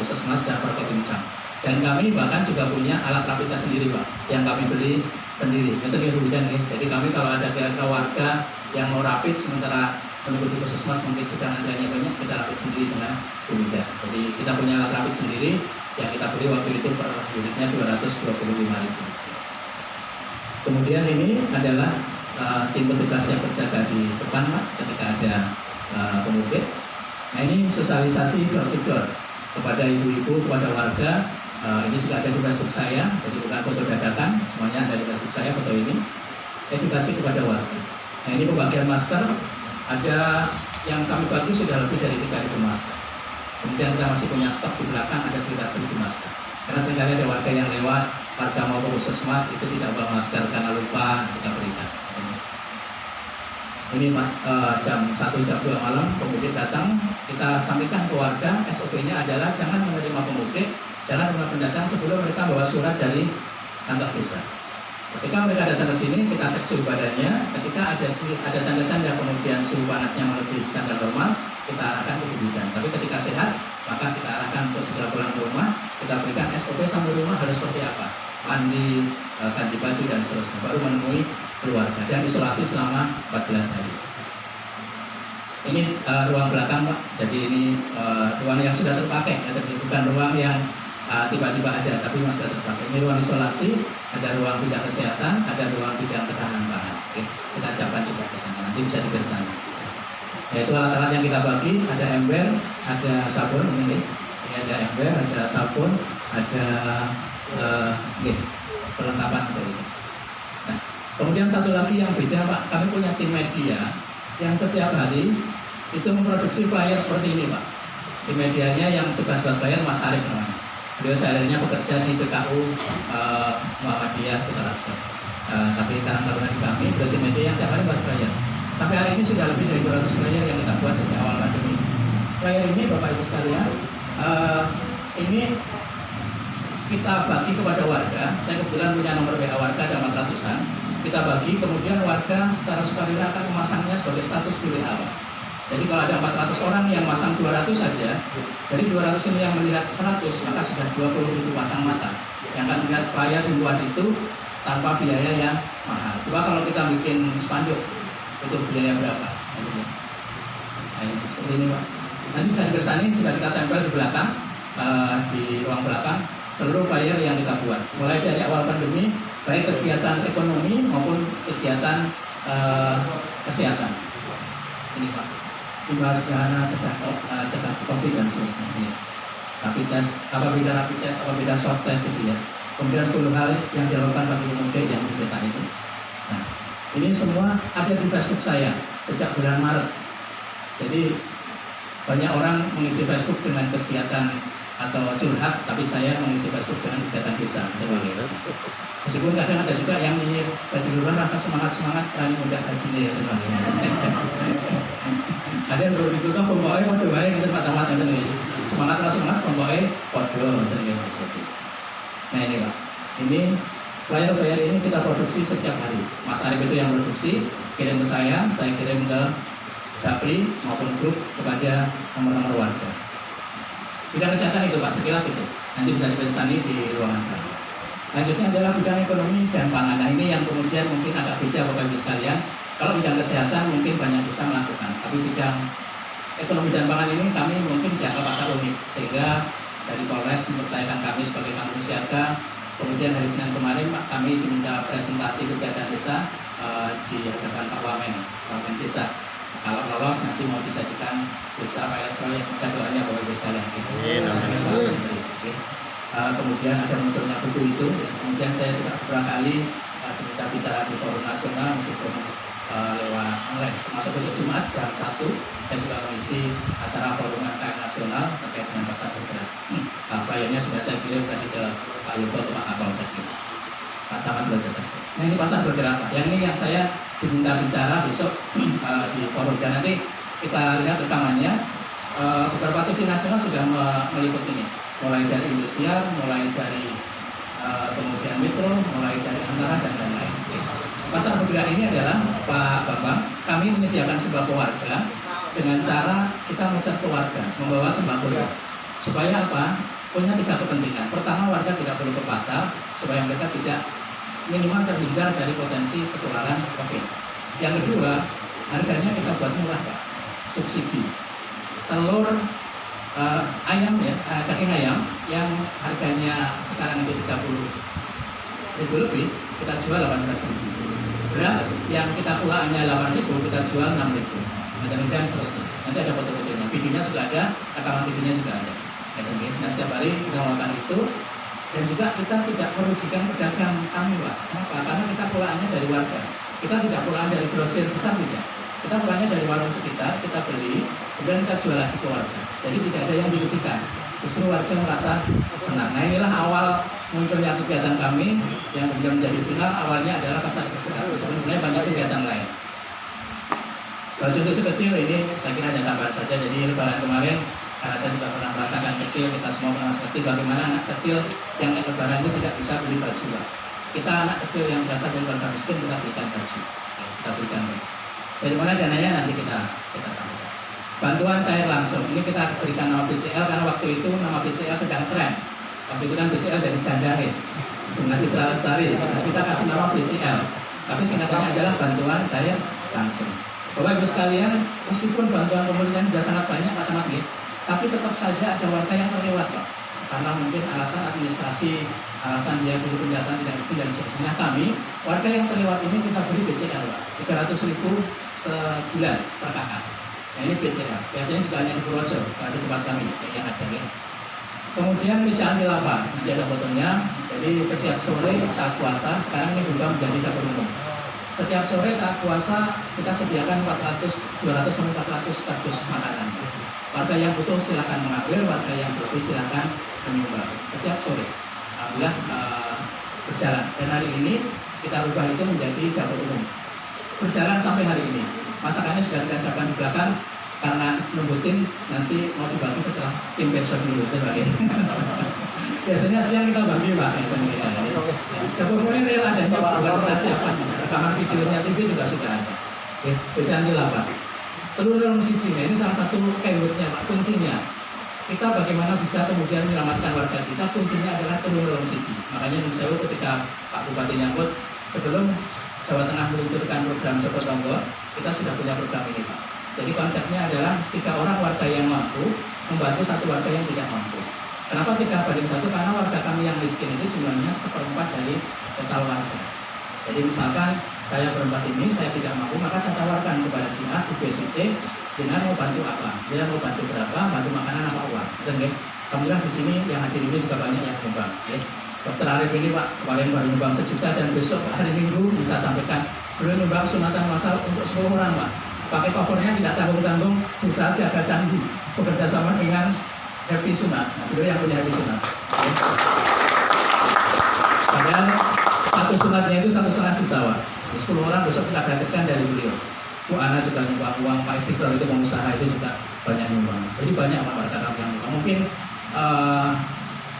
Puskesmas dan Forkopimcam. Dan kami bahkan juga punya alat rapidnya sendiri Pak, yang kami beli sendiri. Itu kemudian jadi kami kalau ada warga yang mau rapid sementara menunggu di Puskesmas mungkin sedang adanya banyak, kita rapid sendiri dengan Bumida. Jadi kita punya alat rapid sendiri yang kita beli waktu itu per unitnya 225.000. Kemudian ini adalah tim petugas yang berjaga di depan Pak, ketika ada pemudik. Nah ini sosialisasi door to door kepada ibu-ibu, kepada warga. Ini juga ada di Facebook saya, jadi bukan foto dadakan, semuanya ada di Facebook saya foto ini. Edukasi kepada warga. Nah ini pembagian masker, ada yang kami bagi sudah lebih dari 3.000 masker. Kemudian kita masih punya stok di belakang, ada sekitar 1.000 masker. Karena seringkali ada warga yang lewat, warga mau ke Puskesmas itu tidak bawa masker karena lupa, kita berikan. Ini jam 1 jam 2 malam pemudik datang, kita sampaikan ke warga, SOP-nya adalah jangan menerima pemudik, jangan menerima pendatang sebelum mereka bawa surat dari kantor desa. Ketika mereka datang ke sini, kita cek suhu badannya. Ketika ada tanda-tanda kemudian suhu panasnya melebihi standar normal, kita arahkan ke bidan. Tapi ketika sehat, maka kita arahkan untuk segera pulang ke rumah. Kita berikan SOP sampai rumah harus seperti apa, mandi, ganti baju dan seterusnya. Baru menemui keluarga dan isolasi selama 14 hari. Ini ruang belakang Pak. Jadi ini ruang yang sudah terpakai, jadi bukan ruang yang tiba-tiba ada, tapi masih terpakai. Ini ruang isolasi, ada ruang bidang kesehatan, ada ruang bidang ketahanan pangan. Oke, kita siapkan juga ke sana, nanti bisa dibersama. Yaitu alat-alat yang kita bagi, ada ember, ada sabun, ini ada ember, ada sabun, ada perlengkapan seperti ini. Nah, kemudian satu lagi yang beda Pak, kami punya tim media yang setiap hari itu memproduksi flyer seperti ini Pak. Tim medianya yang tugas buat bayar Mas Arif namanya. Beliau seharinya bekerja di PKU Muhammadiyah Kutarabsa. Tapi karena Taruna di kami, berarti media yang tiap hari buat flyer. Sampai hari ini sudah lebih dari 200 flyer yang kita buat sejak awal pandemi. Flyer ini Bapak Ibu sekalian, ini kita bagi kepada warga. Saya kebetulan punya nomor WA warga ada 400-an. Kita bagi, kemudian warga secara sukarela akan memasangnya sebagai status pilih awal. Jadi kalau ada 400 orang yang masang 200 saja, dari 200 ini yang melihat 100, maka sudah 20.000 pasang mata yang akan melihat flyer di luar itu tanpa biaya yang mahal. Coba kalau kita bikin spanduk, itu biaya berapa? Nah, seperti ini Pak. Nanti bisa dibersani, sudah kita tempel di belakang, di ruang belakang, seluruh flyer yang kita buat. Mulai dari awal pandemi, baik kegiatan ekonomi maupun kegiatan kesehatan. Ini Pak. imbas dana cegah COVID dan seterusnya. Rapid test, apabila swab test itu ya. Kemudian 10 hal yang dilakukan bagi pemudik yang dicetak itu. Nah, ini semua ada di Facebook saya sejak bulan Maret. Jadi banyak orang mengisi Facebook dengan kegiatan atau curhat, tapi saya mengisi Facebook dengan kegiatan desa. Meskipun kadang ada juga yang ini bagi luar rasa semangat kali mudah hajinya ya teman-teman. Ada yang begitu kan pembawanya mau coba gitu macam-macam ini. Semangat pembawanya podo gitu. Nah ini Pak, ini flyer ini kita produksi setiap hari. Mas Arif itu yang produksi, kirim ke saya kirim ke Japri maupun grup kepada nomor-nomor warga. Bidang kesehatan itu Pak, sekilas itu. Nanti bisa dipersani di ruangan kami. Lanjutnya adalah bidang ekonomi dan pangan. Nah ini yang kemudian mungkin agak beda Bapak Ibu sekalian. Kalau bidang kesehatan mungkin banyak bisa melakukan, tapi bidang ekonomi dan pangan ini kami mungkin dianggap agak unik. Sehingga dari Polres mempercayakan kami sebagai kampung siaga. Kemudian hari Senin kemarin kami diminta presentasi kegiatan desa di hadapan Pak Wamen Desa. Kalau lolos nanti mau dijadikan desa pilot proyek, kita doanya Bapak Ibu sekalian. Kemudian ada munculnya buku itu. Kemudian saya juga beberapa kali diminta bicara di forum nasional meskipun lewat online. Termasuk besok Jumat jam 1 saya juga mengisi acara forum UMKM nasional terkait dengan pasar bergerak. Flyernya sudah saya kirim tadi ke Pak Yuko atau Pak Kapolsek, Pak Camat Belajar. Nah ini pasar bergerak Pak. Yang ini yang saya diminta bicara besok di forum, dan nanti kita lihat rekamannya. Beberapa TV nasional sudah meliput ini, mulai dari Indosiar, mulai dari kemudian Metro, mulai dari Antara dan lain-lain. Pasar bergerak ini adalah Pak Bambang, kami menyediakan sembako warga dengan cara kita muter ke warga membawa sembako supaya apa? Punya 3 kepentingan. Pertama, warga tidak perlu ke pasar supaya mereka tidak minimal terhindar dari potensi ketularan COVID. Yang kedua, harganya kita buat murah Pak, subsidi. Telur ayam ya, daging ayam yang harganya sekarang itu 30.000 lebih, kita jual 18.000. Beras yang kita pulaannya 8.000, kita jual 6.000. Dan seterusnya. Nanti ada foto-fotonya, videonya juga ada, rekaman videonya juga ada. Nah setiap hari kita melakukan itu, dan juga kita tidak merugikan pedagang kami Pak. Kenapa? Karena kita pulaannya dari warga. Kita tidak pulaan dari grosir besar tidak. Kita pulangnya dari warung sekitar, kita beli, kemudian kita jual lagi ke warga. Jadi tidak ada yang dirugikan. Justru warga merasa senang. Nah inilah awal munculnya kegiatan kami yang kemudian menjadi final. Awalnya adalah pasar bergerak. Sebenarnya banyak kegiatan lain. Kalau contoh sekecil ini saya kira hanya tambahan saja. Jadi lebaran kemarin karena saya juga pernah merasakan kecil, kita semua pernah kecil, bagaimana anak kecil yang lebaran itu tidak bisa beli baju. Kita anak kecil yang berasal dari keluarga miskin kita berikan baju, kita berikan. Dari mana dananya nanti kita sampaikan. Bantuan cair langsung ini kita berikan nama BCL karena waktu itu nama BCL sedang tren. Waktu itu kan BCL jadi Jandarin dengan Citra Lestari. Kita kasih nama BCL, tapi singkatannya adalah bantuan cair langsung. Bapak Ibu sekalian, meskipun bantuan pemerintah sudah sangat banyak macam-macam, tapi tetap saja ada warga yang terlewat Pak. Karena mungkin alasan administrasi, alasan dia perlu penjelasan tidak itu dan sebagainya. Kami, warga yang terlewat ini kita beri BCL Pak, 300.000 sebulan per kakak. Nah ini BCL, biasanya juga hanya di Purworejo, di tempat kami yang ada ya. Kemudian meja anti lapar, nanti ada fotonya. Jadi setiap sore saat puasa, sekarang ini berubah menjadi dapur umum. Setiap sore saat puasa kita sediakan 200 sampai 400 kardus makanan. Warga yang butuh silakan mengambil, warga yang butuh silakan menyumbang. Setiap sore, alhamdulillah berjalan. Dan hari ini kita ubah itu menjadi dapur umum. Berjalan sampai hari ini. Masakannya sudah kita siapkan di belakang karena nungguin nanti mau dibagi setelah tim besok dulu. Biasanya siang kita bagi Pak. Dapur umum ini real adanya bukan kita siapkan. Rekaman videonya TV juga sudah ada. Biasanya ini Pak. Telur siji, ini salah satu keywordnya Pak, kuncinya. Kita bagaimana bisa kemudian menyelamatkan warga kita, kuncinya adalah telur siji. Makanya menurut ketika Pak Bupati nyambut, sebelum Jawa Tengah meluncurkan program Joko Tonggo, kita sudah punya program ini Pak. Jadi konsepnya adalah 3 orang warga yang mampu membantu 1 warga yang tidak mampu. Kenapa 3/1? Karena warga kami yang miskin itu jumlahnya 1/4 dari total warga. Jadi misalkan saya berempat ini, saya tidak mampu, maka saya tawarkan kepada si A, si B, si C, Jenengan mau bantu apa? Dia mau bantu berapa? Bantu makanan apa uang? Dan alhamdulillah di sini yang hadir ini juga banyak yang nyumbang. Dokter Arif ini Pak kemarin baru nyumbang 1 juta dan besok hari Minggu bisa sampaikan beliau nyumbang sunatan masal untuk 10 orang Pak. Pakai covernya tidak tanggung-tanggung, bisa siaga candi bekerja sama dengan Happy Sunat. Nah, beliau yang punya Happy Sunat. Padahal satu sunatnya itu 1,5 juta Pak. 10 orang besok kita gratiskan dari beliau. Bu Ana juga nyumbang uang, Pak Istiqlal itu pengusaha itu juga banyak nyumbang. Jadi banyak Pak warga kami yang nyumbang. Mungkin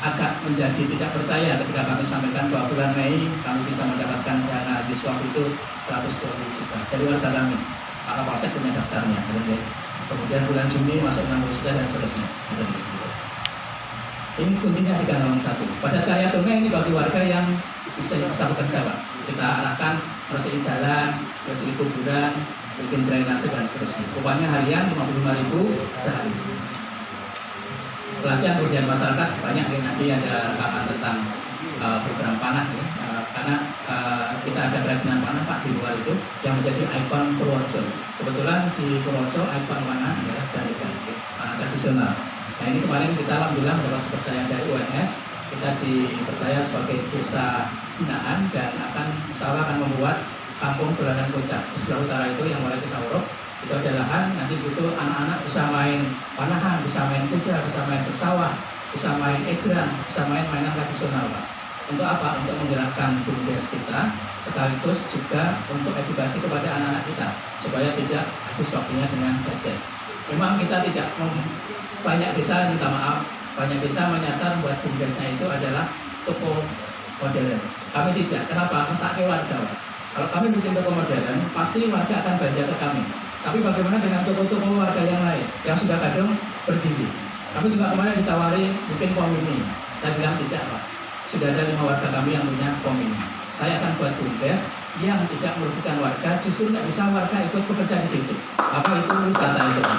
agak menjadi tidak percaya ketika kami sampaikan bahwa bulan Mei kami bisa mendapatkan dana siswa itu 120 juta dari warga kami. Pak Kapolsek punya daftarnya. Kemudian bulan Juni masuk 60 juta dan seterusnya. Ini kuncinya di Gandawan 1. Pada karya tunai ini bagi warga yang bisa bekerja Pak. Kita arahkan bersihin jalan, bersihin kuburan, bikin drainase dan seterusnya. Upahnya harian 55.000 sehari. Pelatihan kemudian masyarakat banyak ya, nanti ada rekaman tentang program panah ya, karena kita ada kerajinan panah Pak di luar itu yang menjadi ikon Purworejo. Kebetulan di Purworejo ikon panah adalah dari panah tradisional. Nah ini kemarin kita alhamdulillah mendapat kepercayaan dari UNS, kita dipercaya sebagai desa binaan dan akan insya Allah akan membuat kampung dolanan kocak di sebelah utara itu yang mulai kita uruk. Itu ada lahan, nanti di situ anak-anak bisa main panahan, bisa main kuda, bisa main bersawah, bisa main egrang, bisa main mainan tradisional Pak. Untuk apa? Untuk menggerakkan BUMDes kita, sekaligus juga untuk edukasi kepada anak-anak kita, supaya tidak habis waktunya dengan gadget. Memang kita tidak banyak desa, minta maaf, banyak desa menyasar buat BUMDesnya itu adalah toko modern. Kami tidak, kenapa? Mesake warga Pak. Kalau kami bikin toko modern, pasti warga akan belanja ke kami. Tapi bagaimana dengan toko-toko warga yang lain yang sudah kadang berdiri? Kami juga kemarin ditawari bikin komini. Saya bilang tidak Pak. Sudah ada 5 warga kami yang punya komini. Saya akan buat BUMDes yang tidak merugikan warga, justru tidak bisa warga ikut bekerja di situ. Apa itu wisata itu Pak?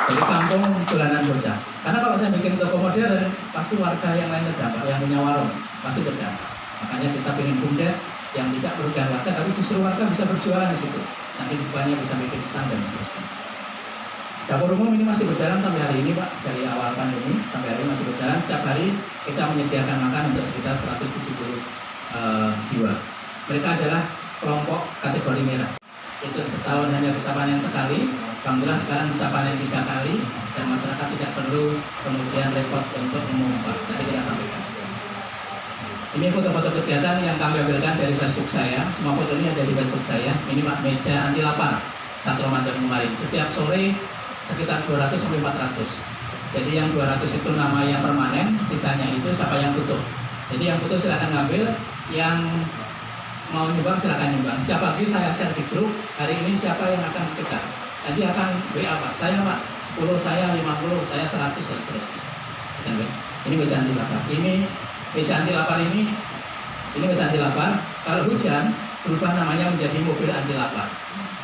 Jadi kampung dolanan bocah. Karena kalau saya bikin toko modern, pasti warga yang lain terdampak, yang punya warung pasti terdampak. Makanya kita ingin BUMDes yang tidak merugikan warga, tapi justru warga bisa berjualan di situ. Nanti bukanya bisa bikin stand dan seterusnya. Dapur umum ini masih berjalan sampai hari ini Pak, dari awal pandemi sampai hari ini masih berjalan. Setiap hari kita menyediakan makan untuk sekitar 170 jiwa. Mereka adalah kelompok kategori merah. Itu setahun hanya bisa panen sekali. Alhamdulillah sekarang bisa panen 3 kali dan masyarakat tidak perlu kemudian repot untuk mengumpat. Tadi kita sampaikan. Ini foto-foto kegiatan yang kami ambilkan dari Facebook saya. Semua foto ini ada di Facebook saya. Ini Pak, meja anti lapar 1 Ramadan kemarin. Setiap sore sekitar 200 sampai 400. Jadi yang 200 itu nama yang permanen, sisanya itu siapa yang butuh. Jadi yang butuh silakan ngambil, yang mau nyumbang silakan nyumbang. Setiap pagi saya share di grup, hari ini siapa yang akan sedekah. Nanti akan WA Pak, saya Pak 10, saya 50, saya 100 dan seterusnya. Ini meja anti lapar. Ini meja anti lapar ini meja anti lapar. Kalau hujan berubah namanya menjadi mobil anti lapar.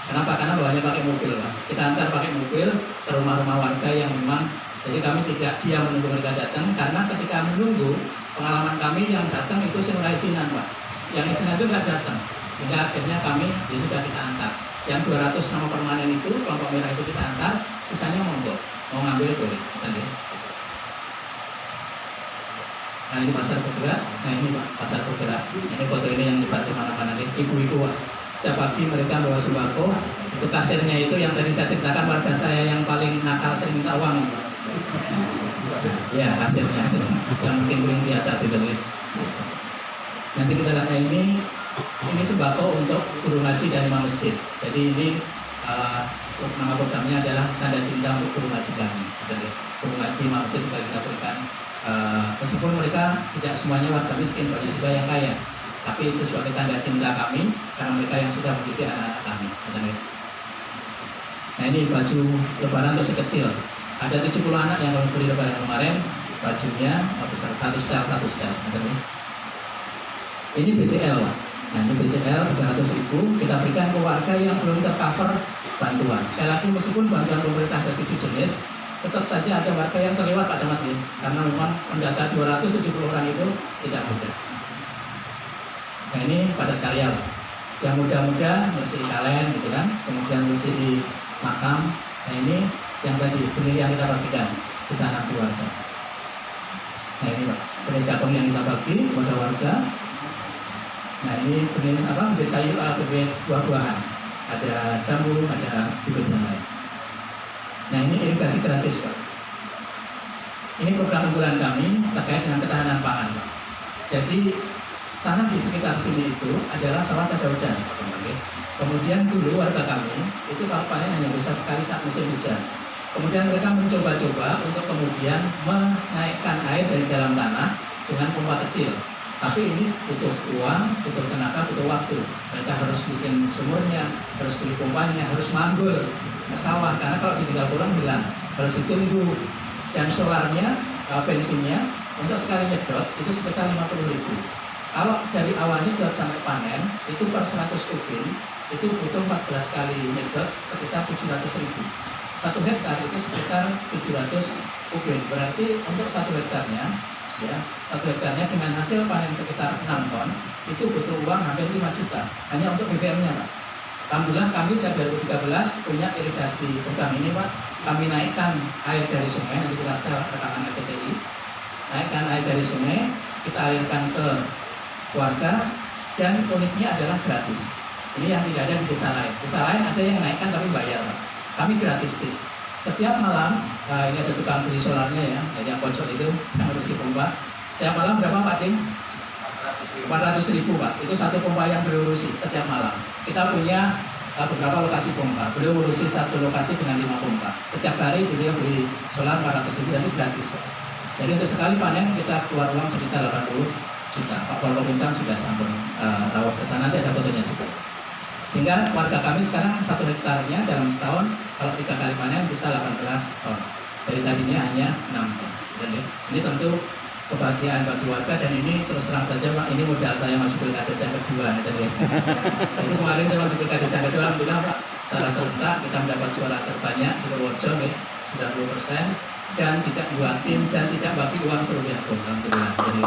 Kenapa? Karena bawahnya pakai mobil Pak. Kita antar pakai mobil ke rumah-rumah warga yang memang, jadi kami tidak diam menunggu mereka datang, karena ketika menunggu, pengalaman kami yang datang itu semula isinan Pak. Yang isinan itu nggak datang, sehingga akhirnya kami sudah kita antar. Yang 200 nama permanen itu, kelompok merah itu kita antar, sisanya monggo, mau ngambil boleh. Nah ini pasar bergerak, nah ini Pak, pasar bergerak. Ini foto ini yang dibantu mana-mana nih, ibu-ibu Pak. Setiap pagi mereka bawa sembako, itu kasirnya itu yang tadi saya ceritakan warga saya yang paling nakal sering minta uang. Ya kasirnya itu, yang penting di atas itu. Nanti kita lihat ini sembako untuk guru ngaji dan imam masjid. Jadi ini nama programnya adalah tanda cinta untuk guru ngaji kami. Jadi guru ngaji imam masjid juga kita berikan. Meskipun mereka tidak semuanya warga miskin, banyak juga yang kaya, tapi itu sebagai tanda cinta kami karena mereka yang sudah mendidik anak-anak kami. Nah ini baju lebaran untuk si kecil. Ada 70 anak yang kami beri lebaran kemarin, bajunya satu style. Ini BCL. Nah ini BCL 300.000 kita berikan ke warga yang belum tercover bantuan. Sekali lagi meskipun bantuan pemerintah ada 7 jenis, tetap saja ada warga yang terlewat Pak Camat ya, karena memang mendata 270 orang itu tidak mudah. Nah ini padat karya, yang muda-muda mesti kalen gitu kan, kemudian mesti makam. Nah ini yang tadi benih yang kita bagikan di tanah keluarga. Nah ini Pak, benih jagung yang kita bagi kepada warga. Nah ini benih benih sayur, benih buah-buahan, ada jambu, ada bibit yang lain. Nah ini irigasi gratis Pak. Ini program unggulan kami terkait dengan ketahanan pangan Pak. Jadi tanah di sekitar sini itu adalah sawah pada hujan. Kemudian dulu warga kami itu kalau panen hanya bisa sekali saat musim hujan. Kemudian mereka mencoba-coba untuk kemudian menaikkan air dari dalam tanah dengan pompa kecil. Tapi ini butuh uang, butuh tenaga, butuh waktu. Mereka harus bikin sumurnya, harus beli pompanya, harus manggul ke sawah. Karena kalau ditinggal pulang hilang, harus ditunggu. Dan solarnya, bensinnya untuk sekali nyedot itu sekitar 50.000. Kalau dari awal nyedot sampai panen itu per 100 kubik itu butuh 14 kali nyedot sekitar 700.000. 1 hektar itu sekitar 700 kubik. Berarti untuk 1 hektarnya, ya, 1 hektarnya dengan hasil panen sekitar 6 ton itu butuh uang hampir 5 juta hanya untuk BBM-nya Pak. Alhamdulillah kami sejak 2013 punya irigasi program ini Pak. Kami naikkan air dari sungai, nanti kita setel rekaman RCTI. Naikkan air dari sungai, kita alirkan ke warga dan uniknya adalah gratis. Ini yang tidak ada di desa lain. Desa lain ada yang naikkan tapi bayar Pak. Kami gratis. Setiap malam, ini ada tukang beli solarnya ya, jadi yang konsol itu yang harus dipompa. Setiap malam berapa Pak Tim? 400.000 Pak. Itu satu pompa yang beliau urusi setiap malam. Kita punya beberapa lokasi pompa. Beliau urusi satu lokasi dengan 5 pompa. Setiap hari beliau beli solar 400.000 dan itu gratis Pak. Jadi untuk sekali panen kita keluar uang sekitar 80 juta. Pak Wali Bintang sudah sampun rawat ke sana, ada fotonya juga. Sehingga warga kami sekarang 1 hektarnya dalam setahun kalau 3 kali panen bisa 18 ton. Dari tadinya hanya 6 ton. Jadi ini tentu kebahagiaan bagi warga dan ini terus terang saja Pak, ini modal saya masuk pilkades yang kedua. Jadi itu kemarin saya masuk pilkades yang kedua, alhamdulillah Pak, secara serentak kita mendapat suara terbanyak di Purworejo 90% dan tidak buat tim dan tidak bagi uang serupiah pun, alhamdulillah. Jadi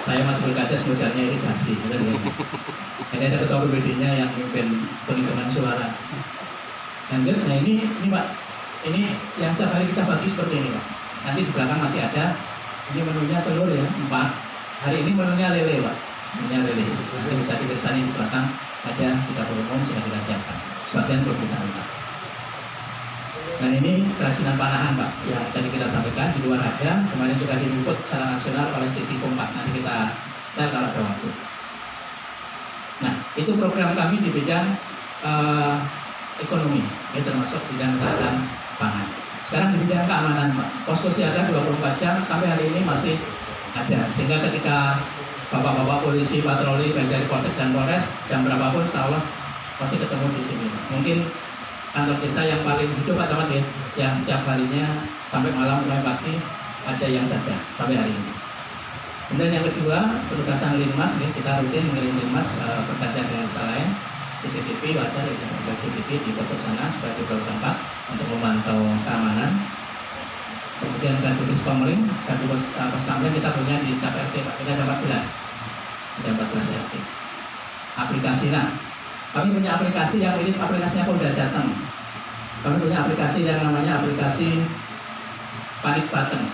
saya masuk pilkades modalnya irigasi. Ini ada ketua BPD-nya yang memimpin penghitungan suara. Lanjut, nah ini Pak, ini yang setiap hari kita bagi seperti ini Pak. Nanti di belakang masih ada, ini menunya telur ya, 4. Hari ini menunya lele Pak, menunya lele. Nanti bisa dilihat di belakang ada sudah umum, sudah kita siapkan. Sebagian belum kita lihat. Dan ini kerajinan panahan Pak, yang tadi kita sampaikan di luar ada, kemarin juga diliput secara nasional oleh TV Kompas. Nanti kita setel kalau ada waktu. Nah, itu program kami di bidang ekonomi, ya, termasuk bidang ketahanan pangan. Sekarang di bidang keamanan Pak, posko siaga 24 jam sampai hari ini masih ada. Sehingga ketika bapak-bapak polisi patroli baik dari Polsek dan Polres jam berapapun, insya Allah pasti ketemu di sini. Mungkin kantor desa yang paling hidup Pak Camat ya, yang setiap harinya sampai malam sampai pagi ada yang jaga sampai hari ini. Kemudian yang kedua, petugasan linmas, ya, kita rutin mengirim linmas berkaitan dengan desa lain. CCTV wajar ya, CCTV di pojok sana supaya di tempat untuk memantau keamanan. Kemudian kartu Pamling, kartu pos kamling kita punya di setiap RT Pak. Kita ada 14, ada 14 RT. Aplikasi, nah kami punya aplikasi yang mirip aplikasinya Polda Jateng. Kami punya aplikasi yang namanya aplikasi Panic Button.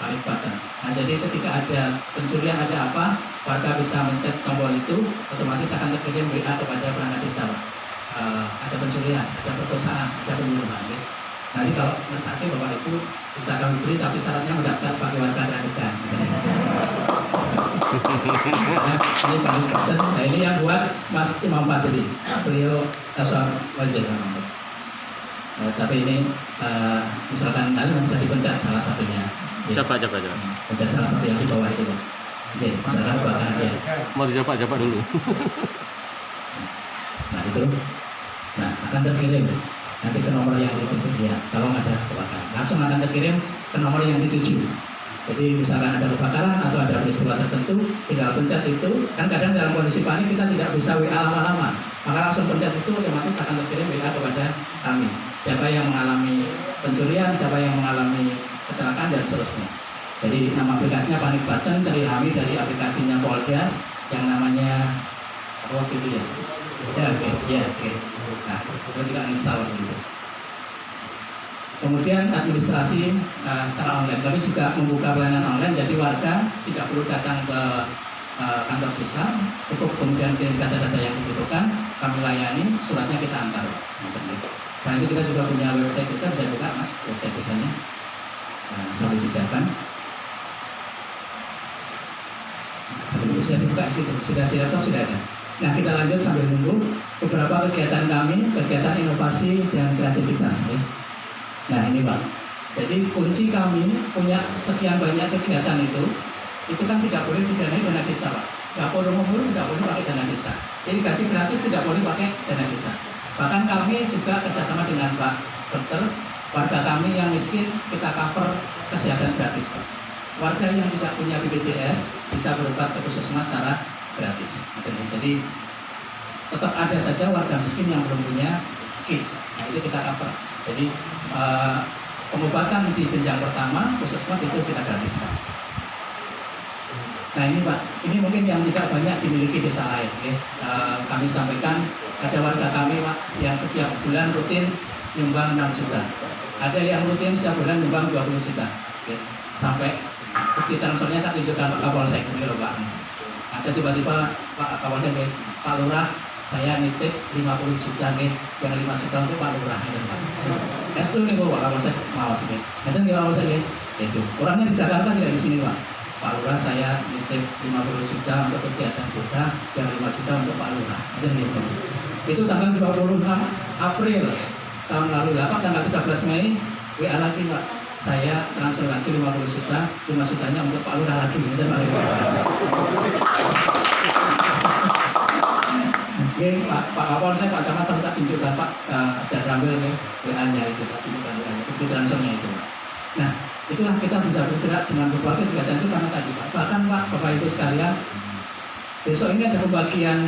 Panic Button. Nah jadi ketika ada pencurian, ada apa, warga bisa mencet tombol itu, otomatis akan terkirim WA kepada perangkat desa. Ada pencurian, ada perkosaan, ada pembunuhan. Ya. Nanti kalau sakit Bapak Ibu bisa kami beri, tapi syaratnya mendaftar pakai warga terdekat. Ini Panic Button. Nah ini yang buat Mas Imam Fadli. Beliau asal wajib. Tapi ini misalkan kalian bisa dipencet salah satunya. Coba. Pencet salah satu yang di bawah itu. Oke, misalkan kebakaran ya. Mau dicoba dulu. Nah itu, nah akan terkirim nanti ke nomor yang dituju ya. Kalau ada kebakaran, langsung akan terkirim ke nomor yang dituju. Jadi misalkan ada kebakaran atau ada peristiwa tertentu, tinggal pencet itu. Kan kadang dalam kondisi panik kita tidak bisa WA lama-lama, maka langsung pencet itu otomatis akan terkirim WA kepada kami. Siapa yang mengalami pencurian, siapa yang mengalami kecelakaan dan seterusnya. Jadi nama aplikasinya Panic Button, terilhami dari aplikasinya Polda yang namanya apa waktu itu ya? Ya, oke, ya, oke. Nah, itu tidak masalah gitu. Kemudian administrasi secara online, kami juga membuka pelayanan online, jadi warga tidak perlu datang ke kantor desa, cukup kemudian kirim data-data yang dibutuhkan, kami layani, suratnya kita antar. Selain itu kita juga punya website desa, bisa buka mas, website desanya, sambil disiapkan. Sambil itu sudah dibuka di situ, sudah tidak tahu sudah ada. Nah kita lanjut sambil menunggu beberapa kegiatan kami, kegiatan inovasi dan kreativitas. Ya. Nah ini Pak, jadi kunci kami punya sekian banyak kegiatan itu kan tidak boleh didanai dana desa Pak. Dapur umum tidak boleh pakai dana desa. Irigasi gratis tidak boleh pakai dana desa. Bahkan kami juga kerjasama dengan Pak Dokter, warga kami yang miskin kita cover kesehatan gratis Pak. Warga yang tidak punya BPJS bisa berobat ke puskesmas secara gratis. Jadi tetap ada saja warga miskin yang belum punya KIS. Nah itu kita cover. Jadi pengobatan di jenjang pertama puskesmas itu kita gratis Pak. Nah ini Pak, ini mungkin yang tidak banyak dimiliki desa lain. Ya. Kami sampaikan ada warga kami Pak yang setiap bulan rutin nyumbang 6 juta. Ada yang rutin setiap bulan nyumbang 20 juta. Ya. Sampai bukti transfernya tak tunjukkan Pak Kapolsek ini loh Pak. Ada tiba-tiba Pak Kapolsek, Pak Lurah saya nitip 50 juta nih, yang 5 juta untuk Pak Lurah. Itu nih Pak Kapolsek mau sih. Ada nih Pak Kapolsek itu. Orangnya di Jakarta tidak di sini Pak. Pak Lurah saya nitip 50 juta untuk kegiatan desa, yang 5 juta untuk Pak Lurah. Itu tanggal 26 April tahun lalu. Pak tanggal 13 Mei WA lagi Pak. Saya transfer lagi 50 juta, 5 jutanya untuk Pak Lurah lagi. Oke, Pak Kapolsek, Pak Camat saya tak tunjukkan Pak dan ambil nih WA-nya itu, tunjukkan bukti transfernya itu. Nah, itulah kita bisa bergerak dengan berbagai kegiatan itu karena tadi Pak. Bahkan Pak, Bapak Ibu sekalian, besok ini ada pembagian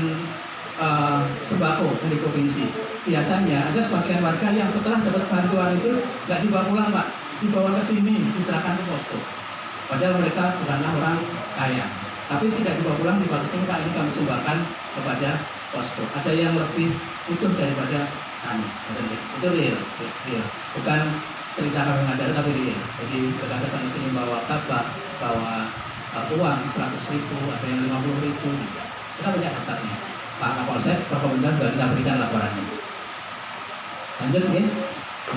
sembako dari provinsi. Biasanya ada sebagian warga yang setelah dapat bantuan itu nggak dibawa pulang Pak, dibawa ke sini, diserahkan ke posko. Padahal mereka bukanlah orang kaya, tapi tidak dibawa pulang, dibawa ke sini Pak, ini kami sumbangkan kepada posko. Ada yang lebih utuh daripada kami. Itu real. Bukan cerita kami ada tapi real. Jadi ketika kami sini bawa tabak, bawa uang 100.000, ada yang 50.000. Kita punya daftarnya. Pak Kapolsek, Pak Komandan sudah kita berikan laporannya. Lanjut ya.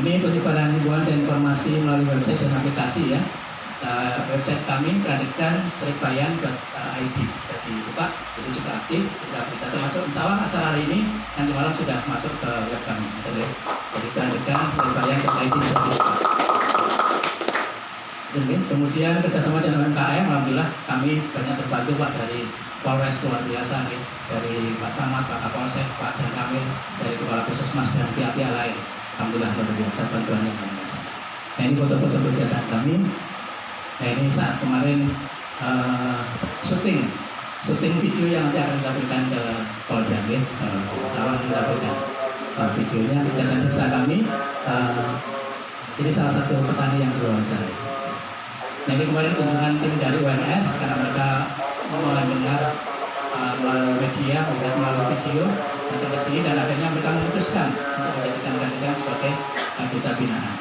Ini penyebaran himbauan dan informasi melalui website dan aplikasi ya. Website kami peradikan-bayan.id bisa dibuka, itu juga aktif, sudah kita termasuk insya Allah acara hari ini nanti malam sudah masuk ke web kami. Jadi peradikan-bayan.id bisa dibuka. Kemudian kerjasama dengan UMKM, alhamdulillah kami banyak terbantu Pak dari Polres luar biasa nih, dari Pak Camat, Pak Kapolsek, Pak Dan Kamil, dari Kepala Puskesmas dan pihak-pihak lain. Alhamdulillah luar biasa bantuannya kami. Nah ini foto-foto kegiatan kami. Nah ini saat kemarin syuting video yang nanti akan kita berikan ke Polda ya. Salah kita berikan videonya kegiatan desa kami. Ini salah satu petani yang diwawancara. Nah ini kemarin kunjungan tim dari UNS karena mereka mendengar melalui media, melalui video datang ke sini dan akhirnya mereka memutuskan untuk menjadikan Gandekan sebagai desa binaan.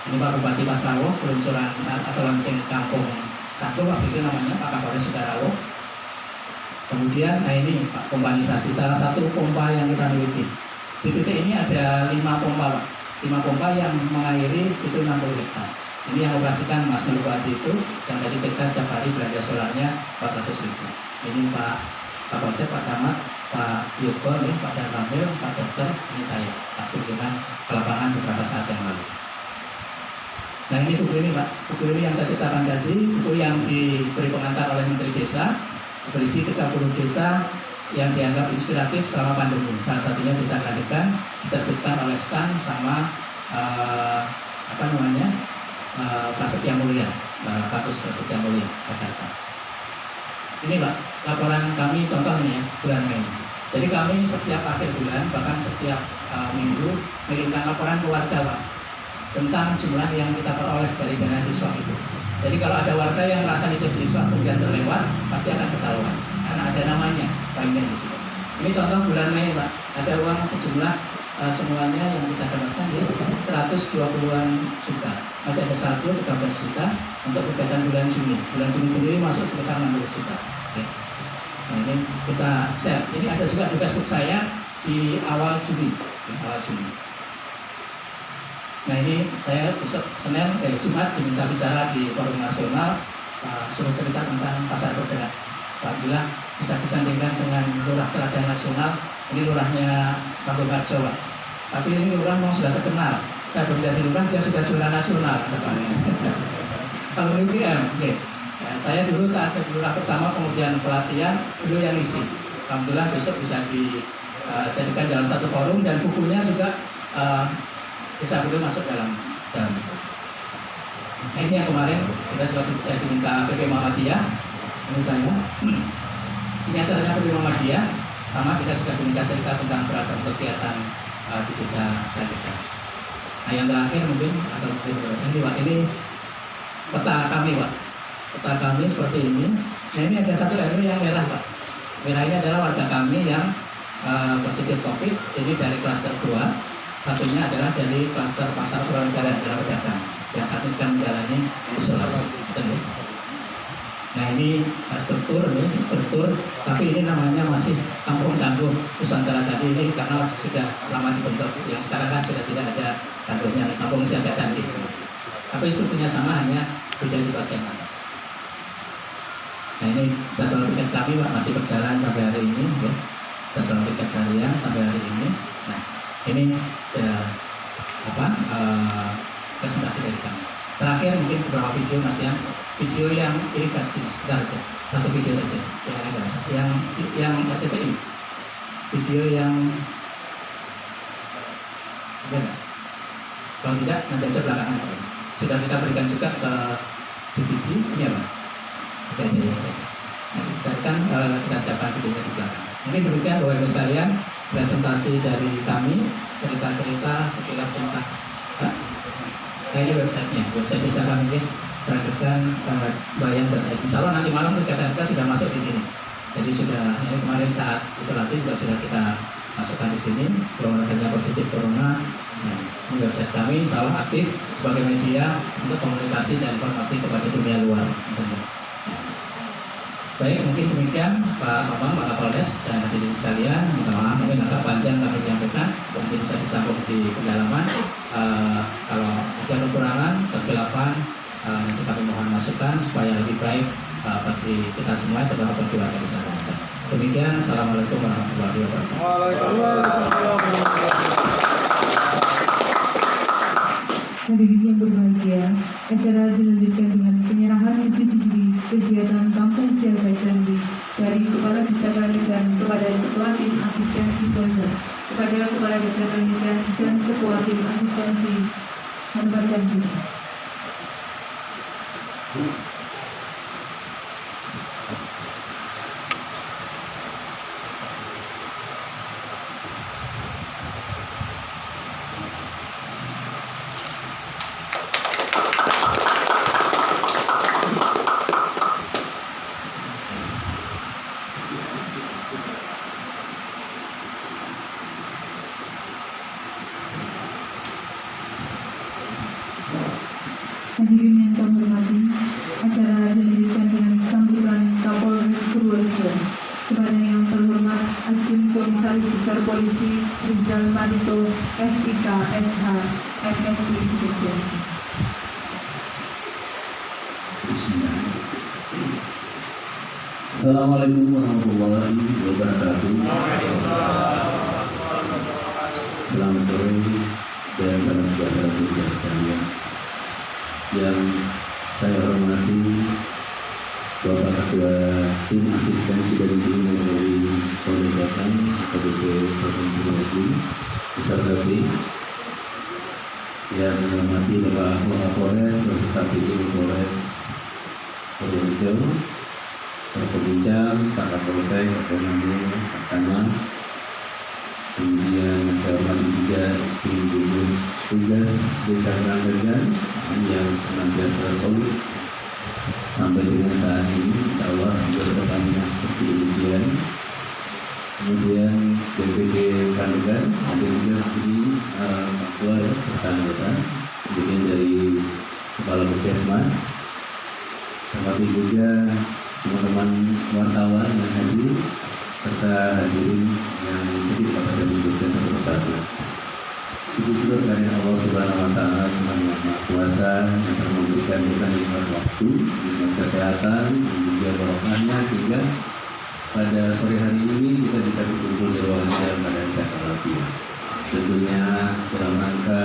Ini Pak Bupati Pasrawo, peluncuran atau launching kampung Kampung waktu itu namanya Pak Kapolres Sudarawo. Kemudian, nah ini Pak pompanisasi, salah satu pompa yang kita miliki. Di titik ini ada 5 pompa Pak, 5 pompa yang mengairi itu 60 hektar. Ini yang operasikan Mas Nur Bupati itu, yang tadi kita setiap hari belanja solarnya 400.000. Ini Pak Kapolsek, Pak Camat, Pak Yogo, Pak Dan Kamil, Pak Dokter, ini saya pas kunjungan ke lapangan beberapa saat yang lalu. Nah ini buku ini Pak, buku ini yang saya ceritakan tadi, buku yang diberi pengantar oleh Menteri Desa, berisi 30 desa yang dianggap inspiratif selama pandemi. Salah satunya Desa Gandekan, diterbitkan oleh STAN sama Pak Setia Mulia, Kakus Setia Mulia, Jakarta. Ini Pak, laporan kami contohnya bulan Mei. Jadi kami setiap akhir bulan, bahkan setiap minggu mengirimkan laporan ke warga Pak, tentang jumlah yang kita peroleh dari dana siswa itu. Jadi kalau ada warga yang merasa nitip siswa kemudian terlewat, pasti akan ketahuan karena ada namanya, poinnya di situ. Ini contoh bulan Mei, Pak. Ada uang sejumlah semuanya yang kita dapatkan di 120-an juta. Masih ada saldo 13 juta untuk kegiatan bulan Juni. Bulan Juni sendiri masuk sekitar 60 juta. Oke. Nah, ini kita share. Ini ada juga di Facebook saya di awal Juni. Nah, ini saya besok Senin Jumat diminta bicara di forum nasional, suruh cerita tentang pasar bergerak. Alhamdulillah bisa disandingkan dengan lurah teladan nasional. Ini lurahnya Pak Harjo, Pak. Tapi ini lurah memang sudah terkenal. Saya belum jadi lurah, dia sudah juara nasional. Kalau ini PM, oke. Ya, saya dulu saat jadi lurah pertama, kemudian pelatihan, dulu yang isi. Alhamdulillah besok bisa dijadikan dalam satu forum dan bukunya juga bisa beliau masuk dalam. Nah, ini yang kemarin kita juga diminta PP Muhammadiyah. Ini saya. Ini acaranya PP Muhammadiyah. Sama kita juga diminta cerita tentang beragam kegiatan di desa kita. Nah, yang terakhir mungkin atau ini Pak, ini peta kami, Pak. Peta kami seperti ini. Nah, ini ada satu RW yang merah, Pak. Merah ini adalah warga kami yang positif COVID. Ini dari klaster 2. Satunya adalah dari klaster pasar Purwodadi adalah pedagang. Yang satu sedang menjalani isolasi. Nah, ini struktur, tapi ini namanya masih kampung tangguh Nusantara Candi ini karena sudah lama dibentuk. Yang sekarang kan sudah tidak ada tangguhnya, kampung siaga candi. Tapi strukturnya sama, hanya beda di bagian atas. Nah, ini jadwal piket kami, Pak, masih berjalan sampai hari ini, ya. Jadwal piket harian sampai hari ini. Nah, ini presentasi dari kami. Terakhir mungkin beberapa video Mas video yang irigasi, sebentar aja, satu video saja yang RCTI, video yang kalau tidak nanti aja belakangan sudah kita berikan juga ke BPD, ini apa? Oke. Saya kan kita siapkan videonya di belakang. Mungkin demikian Bapak Ibu sekalian presentasi dari kami, cerita-cerita sekilas tentang ini websitenya, website desa kami perhatikan bayan dan insya Allah nanti malam kita sudah masuk di sini. Jadi sudah ini kemarin saat isolasi juga sudah kita masukkan di sini. Kalau adanya positif corona, nah, ini website kami insya Allah aktif sebagai media untuk komunikasi dan informasi kepada dunia luar. Baik, mungkin demikian Pak Bambang, Pak Kapolres dan hadirin sekalian. Minta maaf mungkin agak panjang kami menyampaikan, nanti bisa disambung di pendalaman. Kalau ada kekurangan, kegelapan, nanti kami mohon masukan supaya lebih baik bagi kita semua, terutama bagi warga desa. Demikian, assalamualaikum warahmatullahi wabarakatuh. Hadirin yang berbahagia, acara dilanjutkan dengan penyerahan divisi kegiatan Kampung Siaga Candi dari Kepala Desa Kaligan kepada Ketua Tim Asistensi Polda, kepada Kepala Desa Kaligan dan Ketua Tim Asistensi Menempatkan diri. Hadirin yang kami hormati, acara dilanjutkan dengan sambutan Kapolres Purworejo. Kepada yang terhormat Ajeng Komisaris Besar Polisi Rizal Marito, SIK, SH, MSI Indonesia. Assalamualaikum warahmatullahi wabarakatuh. Selamat sore dan salam sejahtera bagi kita sekalian. Yang saya hormati Bapak Ketua Tim Asistensi dari Polda Jateng AKBP Provinsi Sulawesi beserta tim, yang menghormati Bapak Kapolres beserta tim Polres Purworejo, para pembincang, Pak Kapolsek, Pak Namun, Pak Tama, kemudian yang saya hormati juga tim gugus tugas Desa Keranggan yang senantiasa solid sampai dengan saat ini, insya Allah juga bertambah seperti demikian. kemudian BPD Kandegan, ada juga di Ketua ya, serta anggota, kemudian dari Kepala Puskesmas, termasuk juga teman-teman wartawan yang hadir, serta hadirin yang sedih pada menyebutkan satu persatu. Puji syukur karena Allah Subhanahu Wa Taala Tuhan yang Maha Kuasa yang telah memberikan kita nikmat waktu, nikmat kesehatan, dan juga barokahnya sehingga pada sore hari ini kita bisa berkumpul di ruangan dalam keadaan sehat walafiat. Tentunya dalam rangka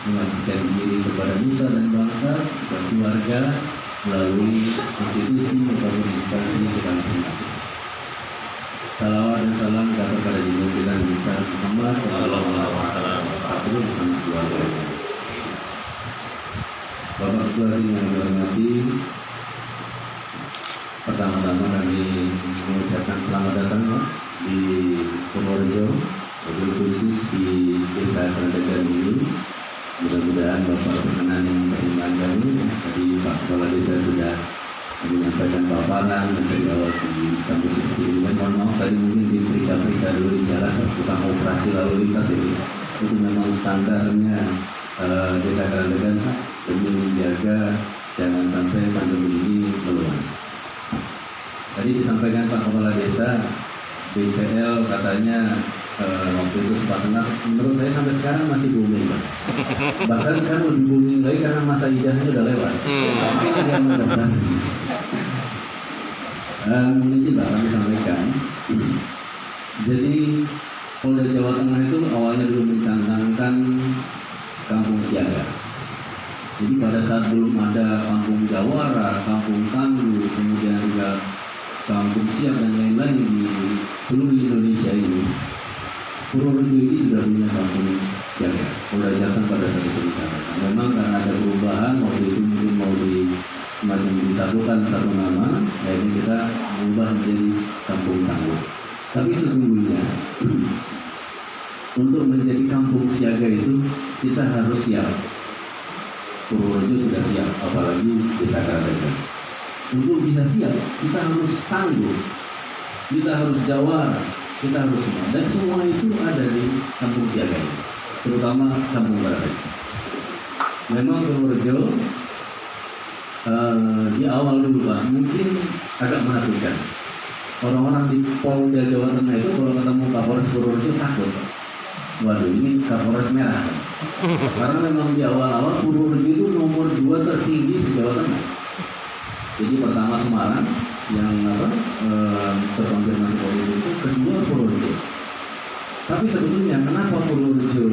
mengabdikan diri kepada nusa dan bangsa dan keluarga melalui institusi maupun instansi kita masing-masing. Salawat dan salam kepada junjungan kita Nabi Muhammad sallallahu alaihi wasallam bersama keluarga. Bapak Ketua yang dihormati, pertama-tama kami mengucapkan selamat datang di Purworejo, wabil khusus di Desa Kandegan ini. Mudah-mudahan Bapak berkenan yang beriman kami. Tadi Pak Kepala Desa sudah menyampaikan paparan dan dari awal sampai seperti ini. Mohon maaf tadi mungkin diperiksa-periksa dulu di jalan tukang operasi lalu lintas itu memang standarnya Desa Kandegan demi menjaga jangan sampai pandemi ini meluas. Tadi disampaikan Pak Kepala Desa BCL katanya waktu itu sempat dengar, menurut saya sampai sekarang masih booming Pak. Bahkan sekarang lebih booming lagi karena masa idahnya udah lewat. Tapi yang mudah-mudahan ini Pak kami sampaikan. Jadi Polda Jawa Tengah itu awalnya dulu mencanangkan kampung siaga. Jadi pada saat belum ada kampung Jawara, kampung Tangguh, kemudian juga kampung siap dan lain-lain di seluruh Indonesia ini, Purworejo ini sudah punya kampung siaga. Polda Jateng pada saat itu dicanangkan. Memang karena ada perubahan waktu itu mungkin mau semacam disatukan satu nama, akhirnya kita mengubah menjadi kampung Tangguh. Tapi sesungguhnya untuk menjadi kampung siaga itu kita harus siap. Purworejo sudah siap, apalagi Desa Kandegan. Untuk bisa siap, kita harus tangguh, kita harus jawara, kita harus semua. Dan semua itu ada di kampung siaga ini, terutama kampung Barat. Memang Purworejo di awal dulu Pak, mungkin agak menakutkan. Orang-orang di Polda Jawa Tengah itu kalau ketemu Kapolres Purworejo takut. Waduh, ini Kapolres merah. Karena memang di awal-awal Purworejo itu nomor 2 tertinggi se-Jawa Tengah. Jadi pertama Semarang yang terkonfirmasi positif itu, kedua Purworejo. Tapi sebetulnya kenapa Purworejo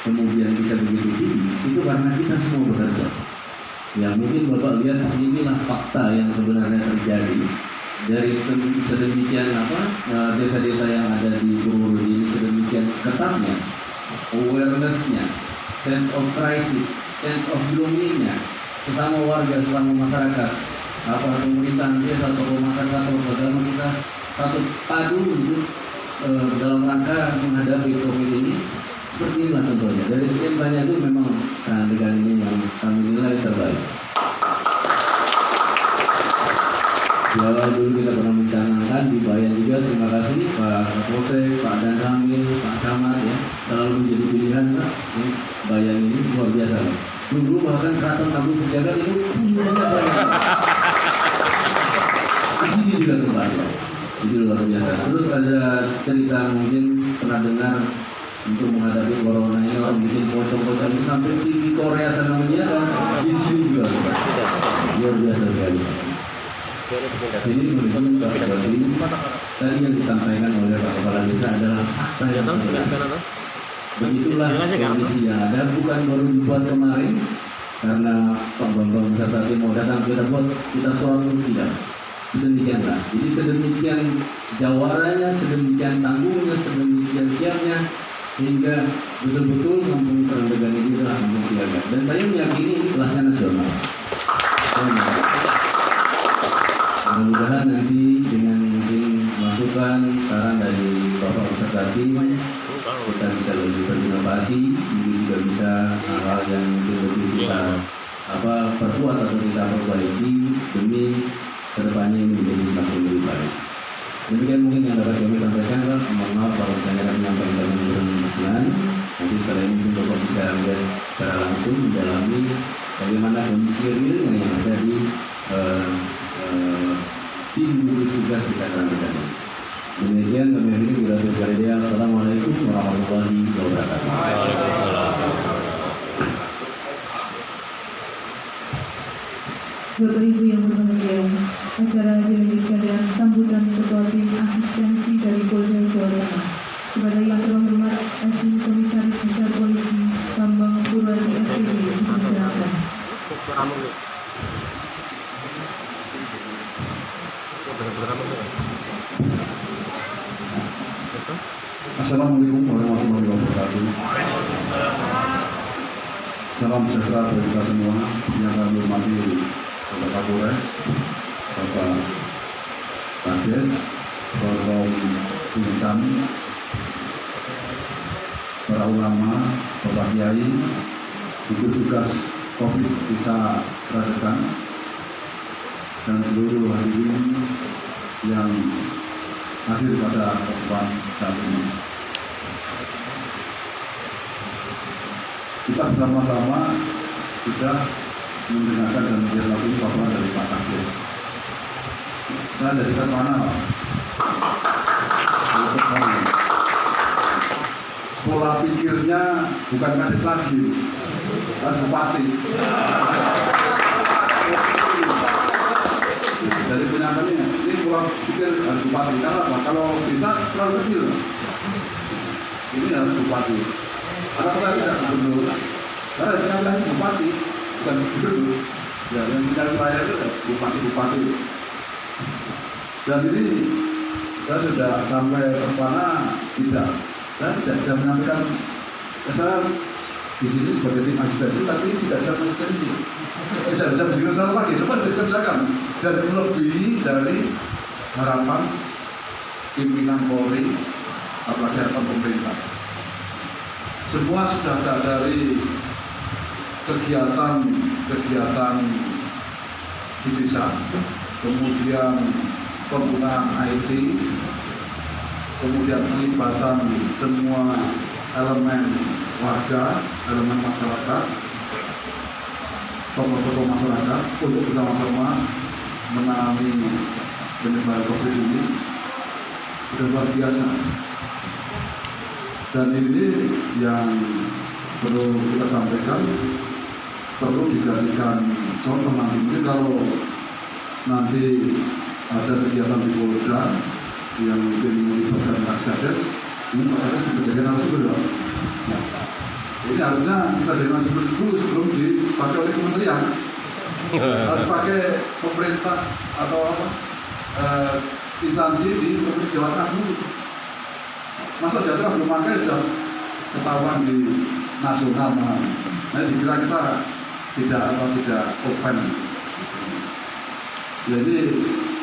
kemudian bisa begitu tinggi? Itu karena kita semua bekerja. Ya mungkin Bapak lihat inilah fakta yang sebenarnya terjadi dari sedemikian desa-desa yang ada di Purworejo ini sedemikian ketatnya, awareness-nya, sense of crisis, sense of belonging-nya, sesama warga, sesama masyarakat, pemerintahan desa atau masyarakat atau agama kita satu padu untuk dalam rangka menghadapi COVID ini. Seperti inilah contohnya. Dari sekian banyak itu memang Kandegan ini yang kami nilai terbaik. Di awal dulu kita pernah mencanangkan di Bayan juga, terima kasih Pak Kapolsek, Pak Dan Ramil, Pak Camat ya, selalu menjadi pilihan Pak. Bayan ini luar biasa Pak. Dulu bahkan keraton kampung sejagat itu pilihannya saya. Di sini juga kembali Pak. Jadi luar biasa. Terus ada cerita mungkin pernah dengar untuk menghadapi corona ini orang bikin pocong-pocong itu sampai di Korea sana menyiapkan di sini juga Pak. Luar biasa sekali. Jadi menurut tadi yang disampaikan oleh Pak Kepala Desa adalah fakta yang sebenarnya. Begitulah kondisi yang ada, bukan baru dibuat kemarin karena Pak Bambang beserta tim mau datang kita buat kita soal tidak. Sedemikianlah. Jadi sedemikian jawaranya, sedemikian tangguhnya, sedemikian siapnya sehingga betul-betul kampung Kandegan ini adalah kampung siaga. Dan saya meyakini ini kelasnya nasional. Mudah-mudahan nanti dengan mungkin masukan saran dari Bapak beserta tim kita bisa lebih berinovasi, mungkin juga bisa hal-hal yang mungkin lebih kita perkuat atau kita perbaiki demi kedepannya ini menjadi semakin lebih baik. Demikian mungkin yang dapat kami sampaikan. Mohon maaf kalau misalnya kami menyampaikan yang berlebihan. Nanti setelah ini mungkin Bapak bisa lihat secara langsung mendalami bagaimana kondisi realnya yang ada di tim gugus tugas di Kecamatan. Demikian kami akhiri kita berkarya. Assalamualaikum warahmatullahi wabarakatuh. Bapak Ibu yang berbahagia, acara dilanjutkan dengan sambutan Ketua Tim Asistensi dari Polda Jawa Tengah. Kepada yang terhormat Ajin Komisaris Besar Polisi Bambang Purwadi SPD dipersilakan. Assalamualaikum warahmatullahi wabarakatuh. Salam sejahtera bagi kita semua yang kami hormati Bapak Kapolres, Bapak Kades, Bapak Pincan, para ulama, Bapak Kiai, gugus tugas COVID Desa Radegan, dan seluruh hadirin yang hadir pada kesempatan saat ini. Kita bersama-sama sudah mendengarkan dan melihat langsung paparan dari Pak Kades. Saya jadikan mana? Pola pikirnya bukan Kades lagi, kan bupati. Dari penyampaiannya, ini pola pikir harus bupati. Karena apa? Kalau desa terlalu kecil, ini harus bupati. Karena saya tidak gubernur, karena penyampaian bupati bukan gubernur. Ya, yang tinggal saya itu bupati. Dan ini saya sudah sampai mana tidak. Saya tidak bisa menyampaikan. Saya di sini sebagai tim asistensi, tapi tidak bisa asistensi. Tidak bisa dikerjakan lagi, semua dikerjakan. Dan melebihi dari harapan pimpinan Polri, apalagi harapan pemerintah. Semua sudah ada dari kegiatan di desa, kemudian penggunaan IT, kemudian pelibatan semua elemen warga, elemen masyarakat, tokoh-tokoh masyarakat untuk bersama-sama menangani penyebaran COVID ini sudah luar biasa. Dan ini yang perlu kita sampaikan, perlu dijadikan contoh nanti. Mungkin kalau nanti ada kegiatan di Polda yang mungkin melibatkan Pak Kades, ini Pak Kades bisa jadi narasumber dong. Nah, ini harusnya kita jadi narasumber dulu sebelum dipakai oleh kementerian. Harus pakai pemerintah atau instansi di Provinsi Jawa Tengah dulu. Masa Jawa Tengah belum pakai sudah ketahuan di nasional. Nah, dikira kita tidak open. Jadi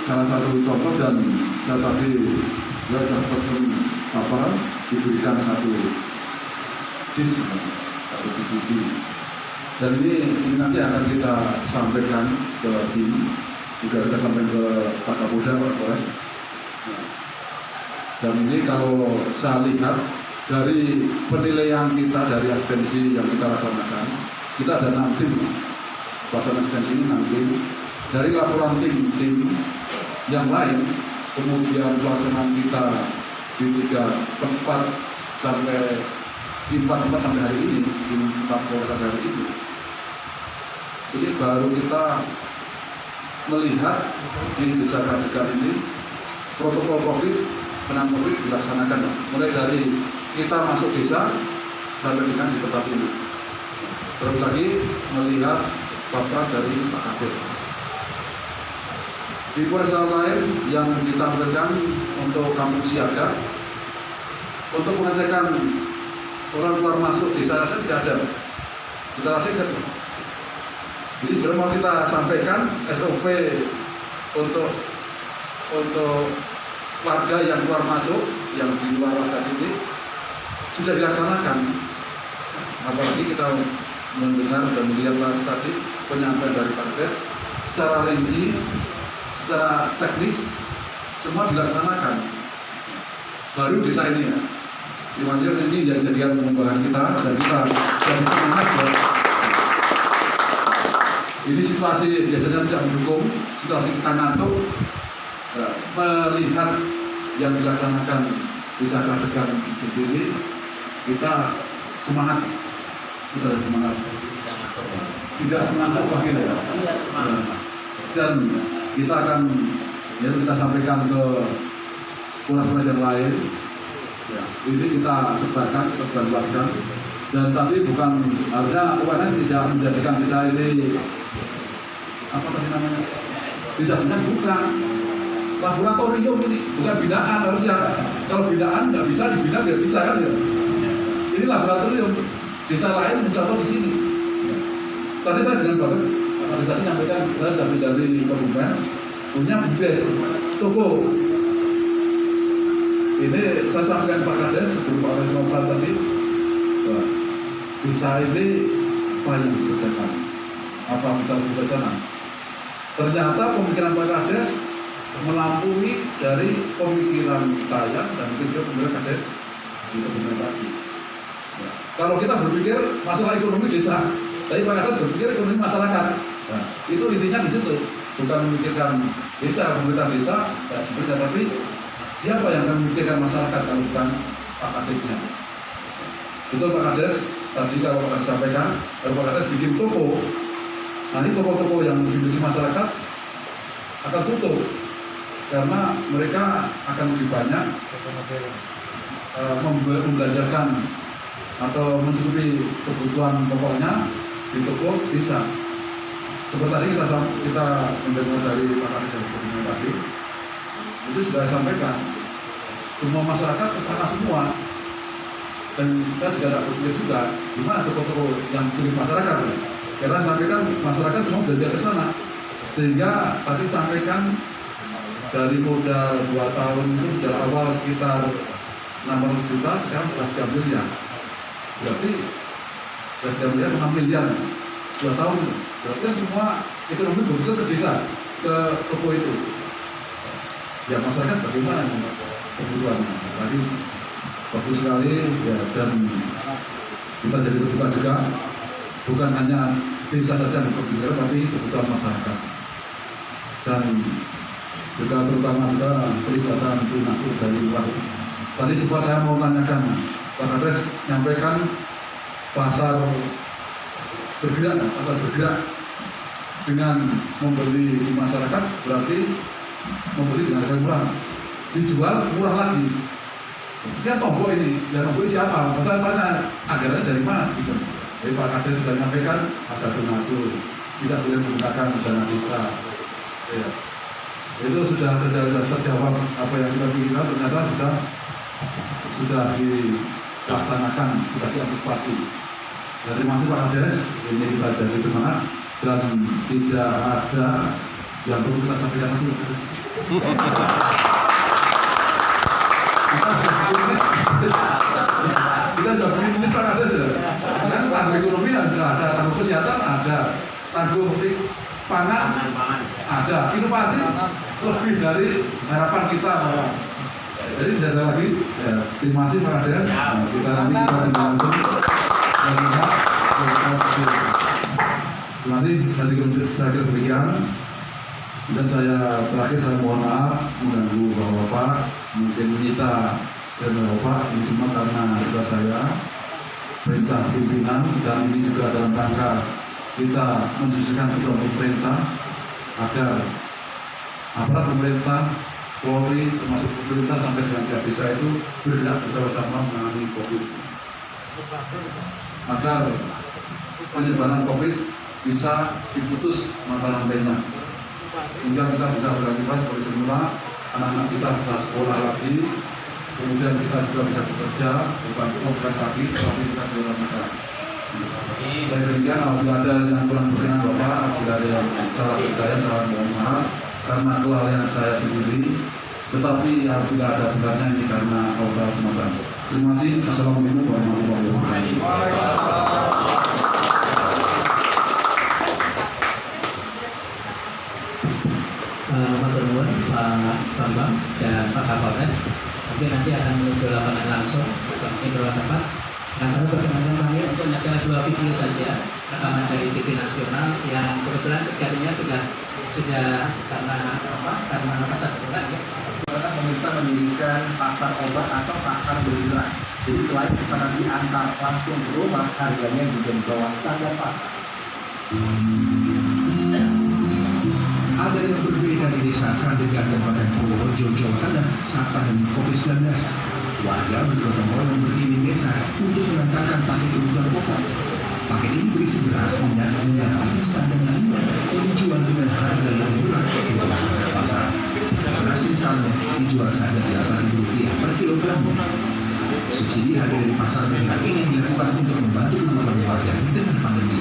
salah satu contoh, dan saya tadi sudah pesan diberikan satu disk, satu DVD. Dan ini nanti akan kita sampaikan ke tim, juga kita sampaikan ke Pak Kapolda, Pak Polres. Dan ini kalau saya lihat dari penilaian kita dari asistensi yang kita laksanakan, kita ada 6 tim. Pelaksanaan asistensi ini 6 tim. Dari laporan tim yang lain, kemudian pelaksanaan kita di 3 tempat sampai di 4 tempat sampai hari ini, di 4 kota sampai hari ini. Ini baru kita melihat di desa Radegan ini protokol COVID, penanganan COVID dilaksanakan, mulai dari kita masuk desa sampai dengan di tempat ini. Terus lagi melihat fakta dari Pak Kades. Di Polres lain yang ditampilkan untuk kampung siaga, untuk pengecekan orang keluar masuk desa saya tidak ada. Kita rasakan. Jadi sebenarnya mau kita sampaikan SOP untuk warga yang keluar masuk, yang di luar warga ini sudah dilaksanakan. Apalagi kita mendengar dan melihat tadi penyampaian dari Pak Kades secara rinci, secara teknis, semua dilaksanakan. Baru desa ini ya. Dimana ini yang jadikan pengembangan kita dan kita jadi semangat ya. Ini situasi biasanya tidak mendukung, situasi kita ngantuk, ya, melihat yang dilaksanakan bisa Kradegan di sini, kita semangat, kita semangat, tidak mengantuk lagi ya. Dan kita akan, ya kita sampaikan ke sekolah-sekolah yang lain. Ya, ini kita sebarkan, kita sebarkan, dan tapi bukan harusnya UNS tidak menjadikan desa ini apa tadi namanya desanya, bukan laboratorium ini, bukan binaan. Harusnya kalau binaan nggak bisa, dibina nggak bisa kan ya. Ini laboratorium, desa lain mencontoh di sini. Tadi saya dengan banget Pak Desa menyampaikan, saya dari Kebumen punya BUDES toko. Ini saya sampaikan Pak Kades sebelum Pak Kades ngobrol tadi, desa ini apa yang dikerjakan, apa bisa dikerjakan. Ternyata pemikiran Pak Kades melampaui dari pemikiran saya dan juga pemikiran Kades di Kebumen tadi. Ya. Kalau kita berpikir masalah ekonomi desa, tapi Pak Kades berpikir ekonomi masyarakat. Nah, itu intinya di situ, bukan memikirkan desa, pemerintah desa, dan sebagainya, tapi siapa yang akan memikirkan masyarakat kalau bukan Pak Kadesnya? Betul Pak Kades, tadi kalau Pak Kades sampaikan, kalau Pak Kades bikin toko, nanti toko-toko yang dimiliki masyarakat akan tutup karena mereka akan lebih banyak membelanjakan atau mencukupi kebutuhan pokoknya di toko desa. Seperti tadi kita mendengar dari Pak Kades yang tadi, itu sudah sampaikan semua masyarakat ke sana semua, dan kita juga tidak berpikir juga gimana toko-toko yang milik masyarakat ya? Karena sampaikan masyarakat semua belanja ke sana, sehingga tadi sampaikan dari modal 2 tahun itu dari awal sekitar 600 juta, sekarang sudah 3 miliar, berarti sudah 3 miliar 6 miliar 2 tahun, berarti semua ekonomi berpusat ke desa, ke toko itu. Ya masyarakat bagaimana kebutuhannya? Tadi bagus sekali ya, dan kita jadi terbuka juga, bukan hanya desa saja yang berpikir, tapi kebutuhan masyarakat, dan juga terutama juga pelibatan tunaku dari luar. Tadi sempat saya mau tanyakan, Pak Kades menyampaikan pasar bergerak dengan membeli di masyarakat, berarti membeli dengan harga murah, dijual murah lagi. Siapa tombol ini? Yang tombol siapa? Saya tanya anggarannya dari mana? Gitu. Jadi Pak Kades sudah menyampaikan ada donatur, tidak boleh menggunakan dana desa. Ya. Itu sudah terjawab apa yang kita pikirkan, ternyata sudah dilaksanakan, sudah diantisipasi. Terima kasih Pak Kades, ini kita jadi semangat dan tidak ada yang perlu kita sampaikan lagi. Kita sudah beri Pak Kades ya. Kan tanggung ekonomi sudah ada, tanggung kesehatan ada, tanggung pangan ada, inovatif lebih dari harapan kita. Jadi tidak ada lagi. Ya, terima kasih Pak Kades. Kita nanti kita langsung melihat. Terima kasih dari saya kira demikian. Dan saya terakhir saya mohon maaf mengganggu Bapak, mungkin menyita dan Bapak ini semua karena tugas saya, perintah pimpinan, dan ini juga dalam rangka kita mensukseskan program pemerintah agar aparat pemerintah, Polri, termasuk pemerintah sampai dengan pihak desa itu bergerak bersama-sama menangani COVID, agar penyebaran COVID bisa diputus mata rantainya, sehingga kita bisa beraktivitas seperti semula, anak-anak kita bisa sekolah lagi, kemudian kita juga bisa bekerja, bukan kaki, tapi kita juga bisa. Saya demikian, apabila ada yang kurang berkenan Bapak, apabila ada yang salah saya mohon maaf karena kelalaian saya sendiri, tetapi apabila ada benarnya ini karena Allah semata. Terima kasih. Assalamualaikum warahmatullahi wabarakatuh. Matur nuwun Pak Bambang. Kapolres, tapi nanti akan menuju lapangan langsung atau mungkin beberapa tempat. Nah, kami perkenankan kami untuk ada 2 video saja rekaman dari TV nasional yang kebetulan ketiganya sudah karena pasar bulan ya. Pemirsa mendirikan pasar obat atau pasar bergerak. Jadi selain pesanan diantar langsung ke rumah, harganya juga di bawah standar pasar. Ada yang berbeda di desa Kradegan Kabupaten Purworejo, Jawa Tengah saat pandemi COVID-19. Warga bergotong royong berkeliling desa untuk mengantarkan paket kebutuhan pokok. Paket ini berisi beras, minyak, instan dan lainnya yang dijual dengan harga yang murah di bawah standar pasar. Beras misalnya dijual seharga Rp8.000 per kilogramnya. Subsidi harga dari pasar bergerak ini dilakukan untuk membantu kebutuhan warga di tengah pandemi.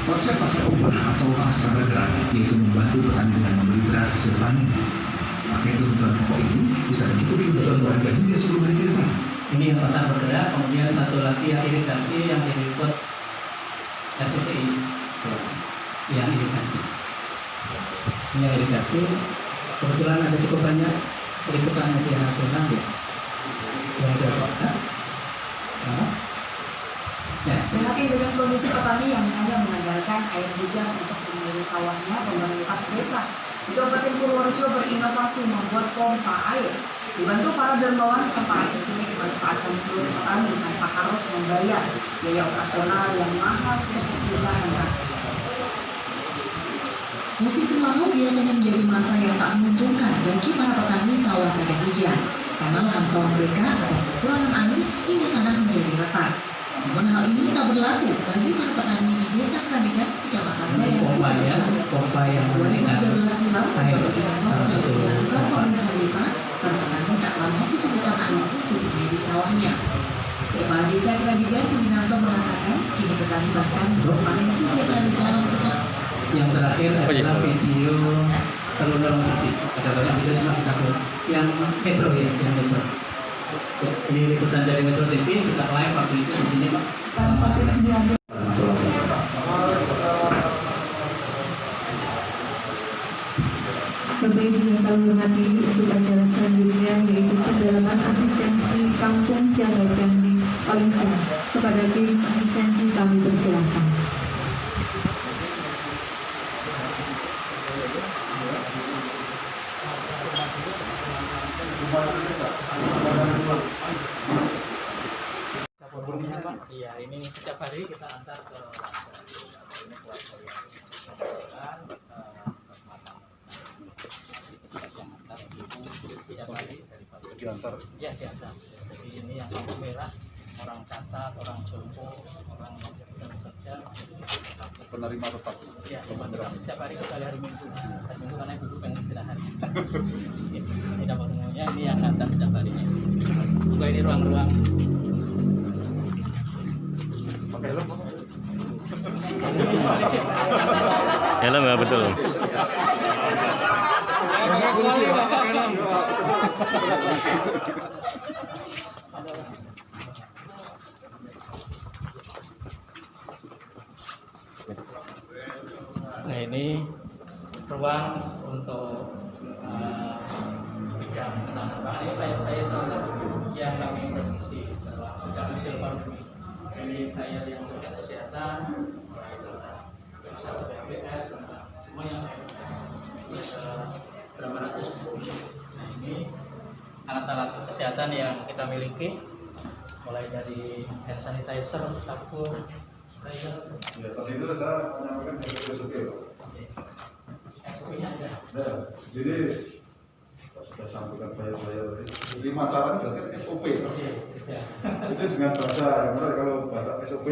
Konsep pasar obat atau pasar bergerak yaitu membantu petani dengan membeli beras hasil panen. Paket kebutuhan pokok ini bisa mencukupi kebutuhan warga hingga 10 hari ke depan. Ini yang pasar bergerak, kemudian satu lagi yang irigasi yang diliput RCTI, yang irigasi. Ini yang irigasi, kebetulan ada cukup banyak peliputan media nasional ya, yang berkota. Prihatin dengan kondisi petani yang hanya mengandalkan air hujan untuk mengairi sawahnya, pemerintah desa di Kabupaten Purworejo berinovasi membuat pompa air. Dibantu para dermawan, pompa air ini dimanfaatkan seluruh petani tanpa harus membayar biaya operasional yang mahal seperti bahan bakar. Musim kemarau biasanya menjadi masa yang tak menguntungkan bagi para petani sawah pada hujan, karena lahan sawah mereka akan kekurangan air hingga tanah menjadi retak. Namun hal ini tak berlaku bagi para petani di Desa Kradegan, Kecamatan Bayan, Purworejo. Sejak 2013 silam, berbagai inovasi yang dilakukan pemerintah desa, para petani tak lagi kesulitan air untuk mengairi sawahnya. Kepala Desa Kradegan, Winanto mengatakan, kini petani bahkan bisa panen 3 kali dalam setahun. Yang terakhir adalah video telur suci. Ada banyak video cuma kita buat yang Metro ya, yang Metro. Ini liputan dari Metro TV juga live waktu itu di sini Pak. Bapak Ibu yang kami hormati, untuk acara selanjutnya yaitu pendalaman asistensi Kampung Siaga Candi Palingpung. Kepada tim asistensi kami persilahkan. Iya, ini setiap hari kita antar ke ini setiap hari dari diantar. Ya, diantar. Jadi ini yang lampu merah, orang cacat, orang jompo, orang yang bekerja, Penerima tetap. ya, tetap setiap hari kecuali hari Minggu. Hari Minggu karena ibu pengen istirahat. Ini dapat umumnya, ini yang antar setiap harinya. Juga ini ruang-ruang. Helm ya, betul. Nah, ini ruang untuk bidang ketahanan. Ini file-file contoh yang kami produksi sejak musim pandemi. Ini file yang terkait kesehatan, satu BPS, semua yang berapa ratus. Nah, ini alat-alat kesehatan yang kita miliki, mulai dari hand sanitizer, sabun, sprayer. Ya, tadi itu saya menyampaikan SOP. SOP-nya ada. Nah, jadi sudah sampaikan bayar-bayar 5 cara berarti SOP. Itu dengan bahasa yang benar. Kalau bahasa SOP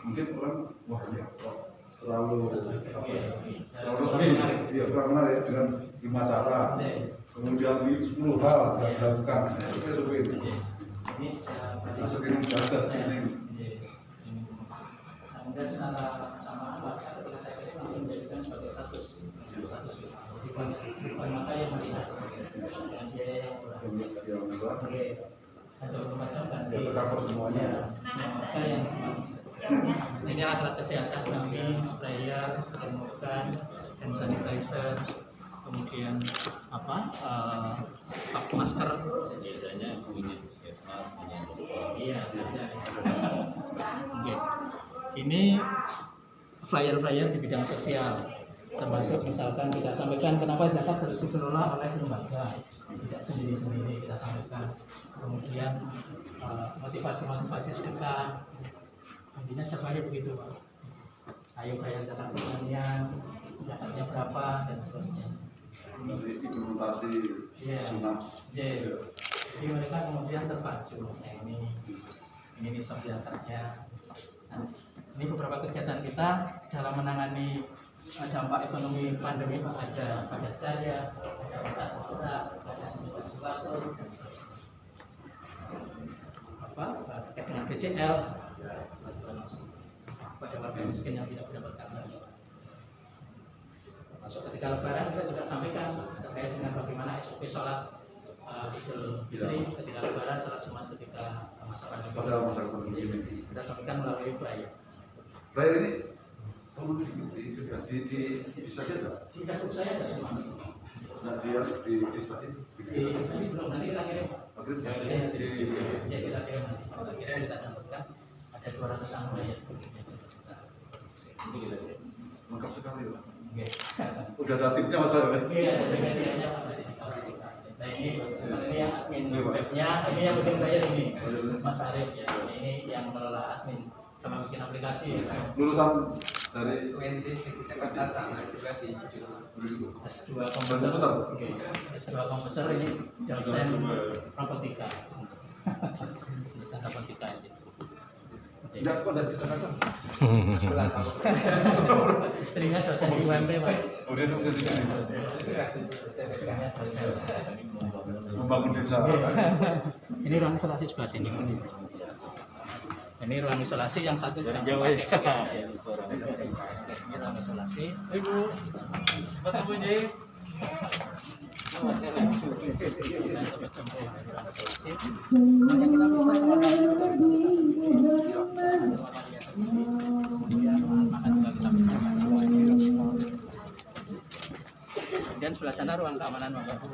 mungkin orang wah ini terlalu resmi. Iya, kurang menarik ya, dengan 5 cara. Kemudian 10 hal yang dilakukan. SOP itu. Ini setiap screening data screening. kemudian secara sama ketika saya kerja langsung menjadikan dijadikan sebagai status bukan maka yang melihat dengan biaya yang murah. Oke, ada macam kan Ya, tercover semuanya. maka yang ini alat kesehatan kami, sprayer, termogan, hand sanitizer, kemudian stok masker. Biasanya punya puskesmas, punya dokter. Iya, oke. Ini flyer-flyer di bidang sosial, termasuk misalkan kita sampaikan kenapa zakat harus dikelola oleh lembaga, tidak sendiri-sendiri kita sampaikan. Kemudian motivasi-motivasi sedekah, intinya setiap hari begitu Pak. Ayo bayar zakat pertanian, zakatnya berapa dan seterusnya. Dari implementasi sunnah. Jadi mereka kemudian terpacu. Nah, ini nisab zakatnya. Nah, ini beberapa kegiatan kita dalam menangani dampak ekonomi pandemi Pak. Ada padat karya, ada pasar murah, ada sembako dan seterusnya. Terkait dengan BCL pada warga miskin yang tidak mendapatkan bantuan. Masuk ketika Lebaran kita juga sampaikan terkait dengan bagaimana SOP sholat Idul Fitri ketika Lebaran, sholat Jumat ketika masa pandemi. Kita sampaikan melalui flyer. Flyer ini perlu di saja enggak? Di Facebook saya ada semua. Nah, dia di stasiun. Di sini belum, nanti kita kirim. Ya kita kirim nanti. Kita dapatkan ada 200-an flyer. Lengkap sekali Pak. Oke. Udah ada tipnya Mas ya? Iya, ada medianya Pak. Nah ini yang admin webnya, ini yang bikin bayar ini Mas Arif ya. Ini yang mengelola admin sama bikin aplikasi ya. Lulusan dari UNJ Jakarta sama juga di S2 komputer. Oke. S2 komputer ini dosen robotika. Dosen robotika ini. Enggak kok dari Jakarta. Istrinya dosen di UMP Pak. Oh dia udah di sini. Istrinya dosen. Membangun desa. Ini ruang isolasi sebelah sini. Ini ruang isolasi yang satu sedang dipakai. Ini ruang isolasi. Ibu, cepat bunyi. Kemudian sebelah sana ruang keamanan Bapak.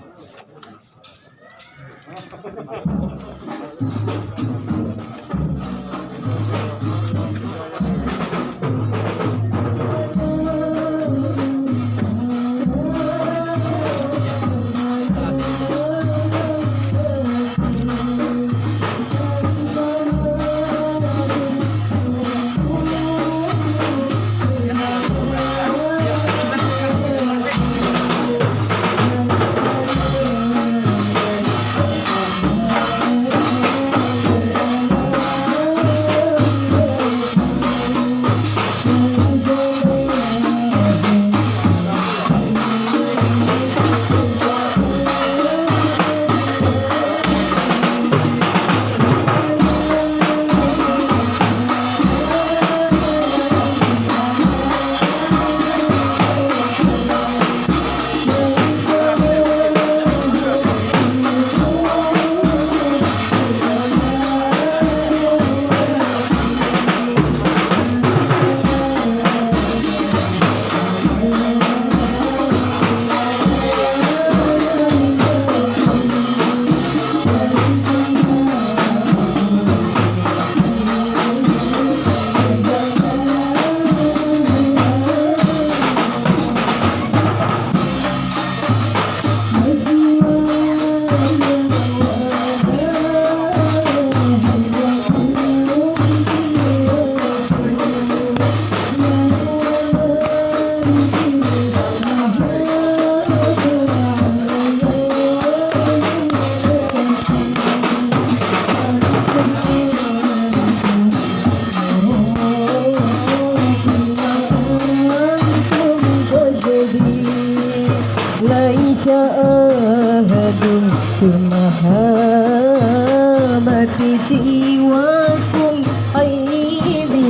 mahamati siwakum aibi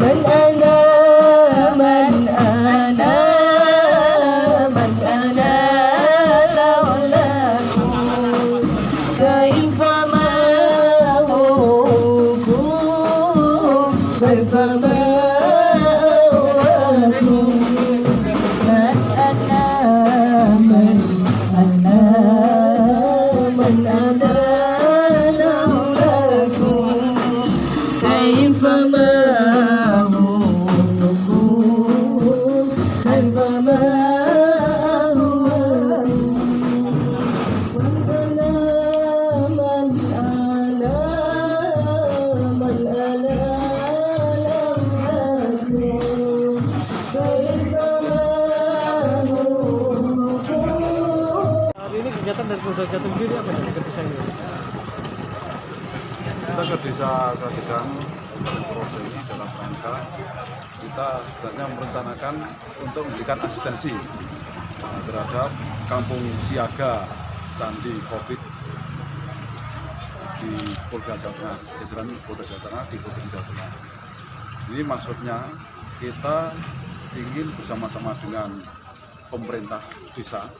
man ana kegiatan dari Polda Jatim sendiri apa dari desa ini? Kita ke desa Kradegan Purworejo ini dalam rangka kita sebenarnya merencanakan untuk memberikan asistensi terhadap kampung siaga Candi Covid di Polda Jawa Tengah, jajaran Polda Jawa Tengah di Provinsi Jawa Tengah. Ini maksudnya kita ingin bersama-sama dengan pemerintah desa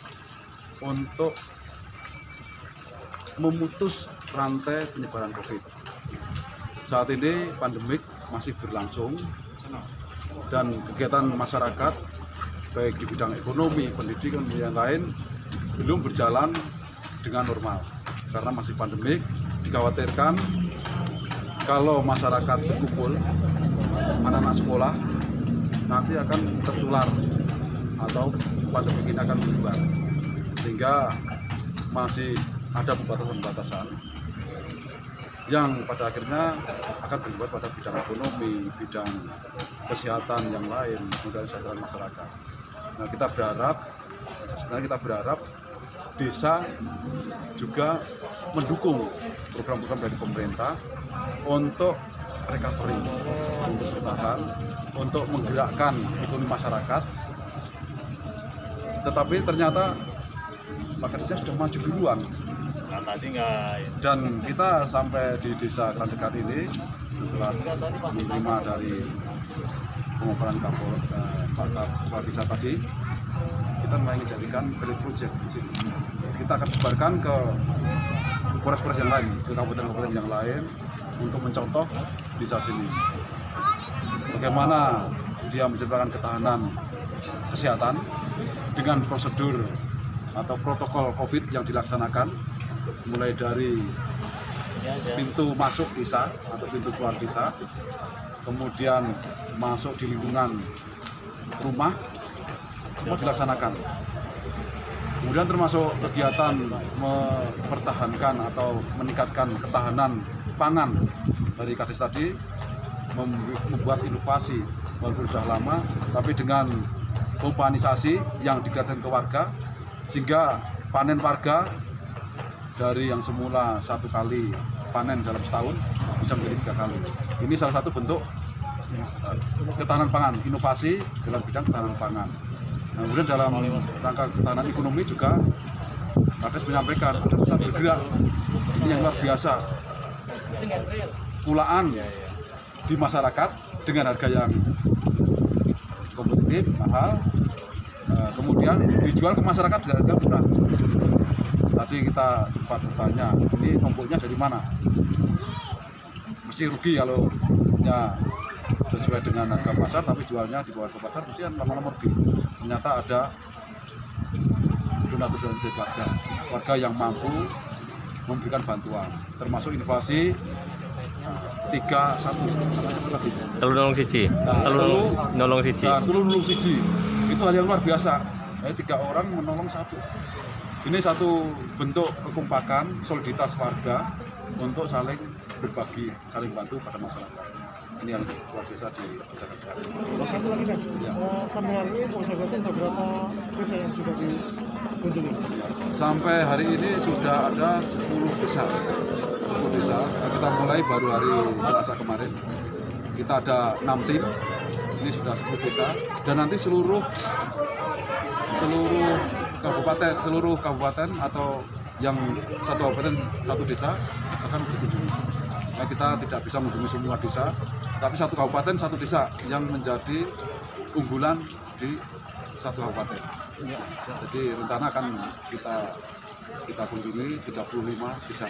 untuk memutus rantai penyebaran COVID. Saat ini pandemik masih berlangsung dan kegiatan masyarakat baik di bidang ekonomi, pendidikan, dan yang lain belum berjalan dengan normal karena masih pandemik. Dikhawatirkan kalau masyarakat berkumpul, anak-anak sekolah nanti akan tertular atau pandemi ini akan menyebar, sehingga masih ada pembatasan-pembatasan yang pada akhirnya akan berimbas pada bidang ekonomi, bidang kesehatan yang lain, kemudian kesejahteraan masyarakat. Nah, kita berharap desa juga mendukung program-program dari pemerintah untuk recovery, untuk bertahan, untuk menggerakkan ekonomi masyarakat. Tetapi ternyata maka desa sudah maju duluan. Dan kita sampai di desa Kradegan ini setelah menerima dari pengoperan Pak Desa tadi, kita ingin jadikan pilot project di sini. Kita akan sebarkan ke polres-polres yang lain, ke kabupaten-kabupaten yang lain untuk mencontoh desa sini. Bagaimana dia menciptakan ketahanan kesehatan dengan prosedur atau protokol COVID yang dilaksanakan, mulai dari pintu masuk desa atau pintu keluar desa, kemudian masuk di lingkungan rumah, semua dilaksanakan. Kemudian termasuk kegiatan mempertahankan atau meningkatkan ketahanan pangan dari Kades tadi, membuat inovasi walaupun sudah lama, tapi dengan kompanisasi yang digratiskan ke warga, sehingga panen warga dari yang semula 1 kali panen dalam setahun bisa menjadi 3 kali. Ini salah satu bentuk ketahanan pangan, inovasi dalam bidang ketahanan pangan. Nah, kemudian dalam rangka ketahanan ekonomi juga Kades menyampaikan ada pesan bergerak ini yang luar biasa, kulaan di masyarakat dengan harga yang kompetitif, mahal, kemudian dijual ke masyarakat dengan harga murah. Tadi kita sempat bertanya, ini numpuknya dari mana? Mesti rugi kalau punya sesuai dengan harga pasar, tapi jualnya di bawah harga pasar, mesti kan lama-lama rugi. Ternyata ada donatur dari warga yang mampu memberikan bantuan, termasuk inovasi 3-1 Telu nolong siji. Telu nolong siji. Itu hal yang luar biasa. 3 orang menolong 1. Ini satu bentuk kekompakan, soliditas warga untuk saling berbagi, saling bantu pada masyarakat. Ini yang luar biasa di desa Kradegan. Satu lagi kan, sampai hari ini Polda Jatim ada berapa desa yang sudah dikunjungi? Sampai hari ini sudah ada 10 desa. 10 desa. Kita mulai baru hari Selasa kemarin. Kita ada 6 tim. Ini sudah 10 desa. Dan nanti seluruh kabupaten atau yang satu kabupaten satu desa akan berkunjung. Nah, kita tidak bisa mengunjungi semua desa, tapi satu kabupaten satu desa yang menjadi unggulan di satu kabupaten. Jadi rencana akan kita kunjungi 35 desa.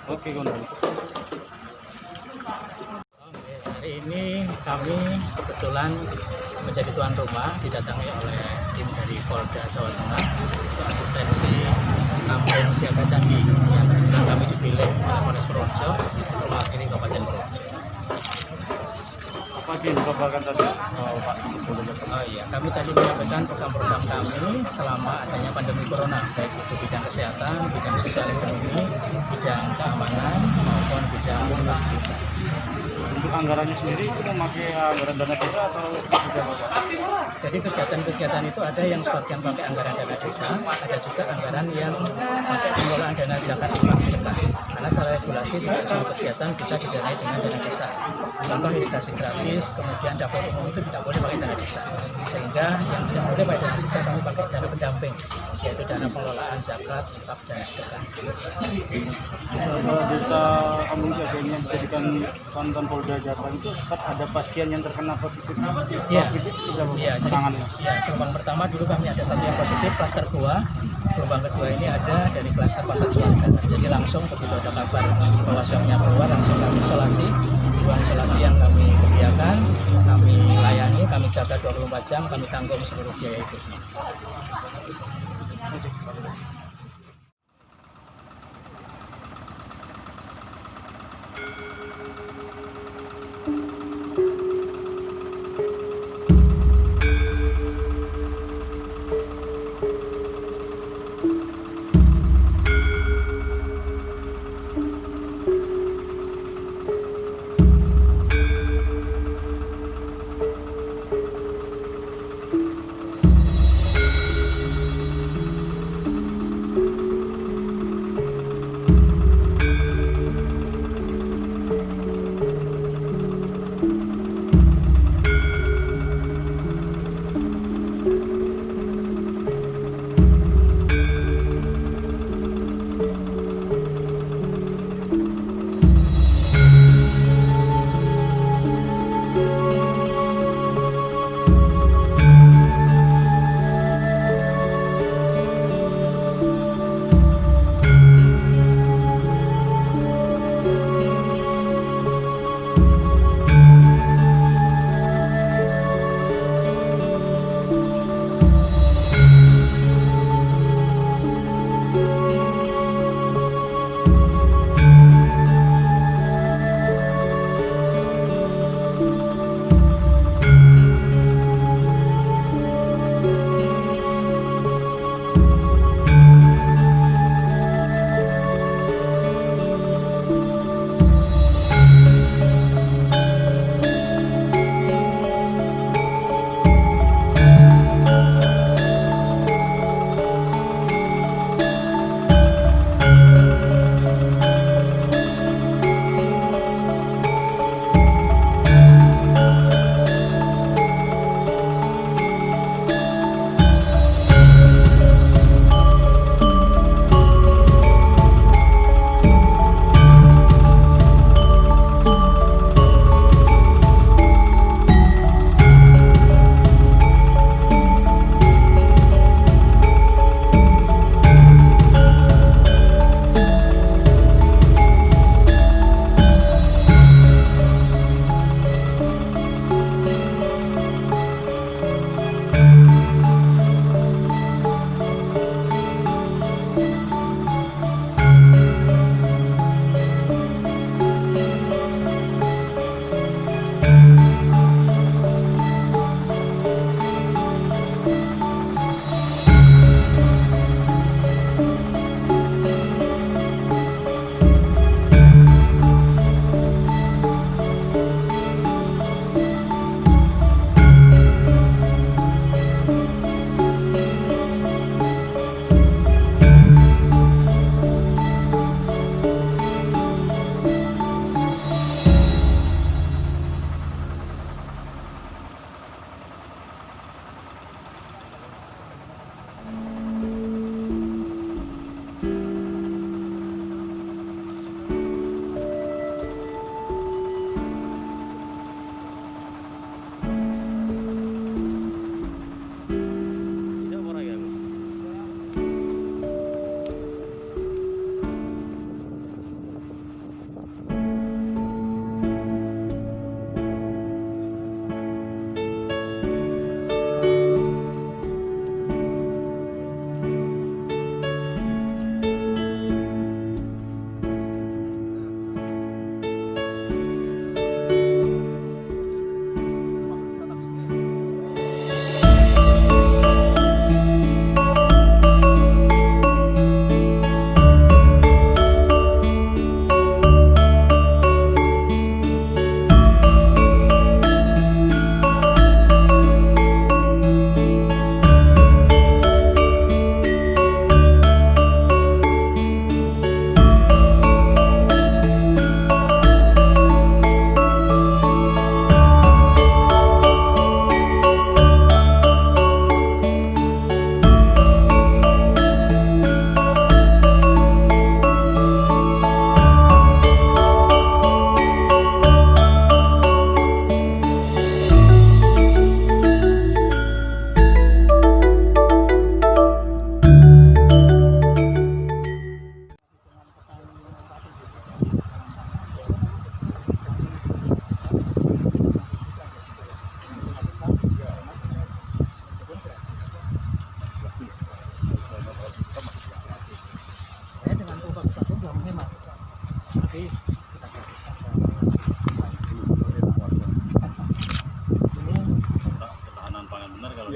Oke, Komandan. Hari ini kami kebetulan menjadi tuan rumah, didatangi oleh tim dari Polda Jawa Tengah untuk asistensi kampung siaga Candi yang kebetulan kami dipilih oleh Polres Purworejo untuk mewakili Kabupaten Purworejo. Apa yang dipaparkan tadi, Pak? Oh iya, kami tadi menyampaikan program-program kami selama adanya pandemi corona, baik itu bidang kesehatan, bidang sosial ekonomi, bidang keamanan maupun bidang inovasi desa. Untuk anggarannya sendiri itu memakai anggaran dana desa atau siapa, Pak? Jadi kegiatan-kegiatan itu ada yang sebagian pakai anggaran dana desa, ada juga anggaran yang pakai pengelolaan dana zakat infak sedekah. Karena secara regulasi tidak semua kegiatan bisa didanai dengan dana desa. Contoh irigasi gratis, kemudian dapur umum itu tidak boleh pakai dana desa. Sehingga yang tidak boleh pakai dana desa kami pakai dana pendamping, yaitu dana pengelolaan zakat, infak dan sedekah. Desa Kampung Siaga ini yang dijadikan Kantor Polda Jabar itu tetap ada pasien yang terkena positif. Iya, gelombang pertama dulu kami ada satu yang positif, klaster Goa. Gelombang kedua ini ada dari klaster Pasar Suarga. Jadi langsung begitu ada kabar bahwa swabnya keluar, langsung kami isolasi. Ruang isolasi yang kami sediakan, kami layani, kami jaga 24 jam, kami tanggung seluruh biaya hidupnya.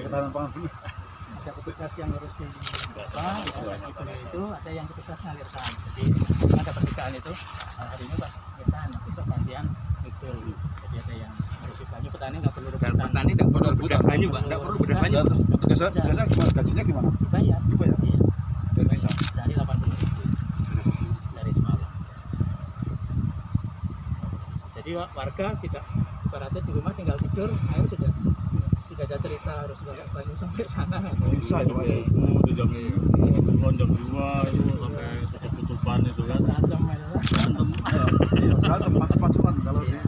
ada petugas yang ngurusin itu ada yang petugas ngalirkan. Jadi ada pertigaan itu hari ini pas rebutan, besok gantian itu. Jadi ada yang ngurusin banyu, petani nggak perlu rebutan. Petani tidak perlu bedah banyu, Pak. Tidak perlu bedah banyu. Terus petugas jasa gimana? Gajinya gimana? Dibayar. Dibayar. Iya. Dari desa. Dari 80.000 dari semalam. Jadi warga tidak ibaratnya di rumah tinggal tidur, air sudah tidak ada cerita harus bawa banyu sampai sana. Bisa itu Pak. Di jam 2 itu sampai tutup-tutupan itu kan. Berantem pacu-pacuan kalau di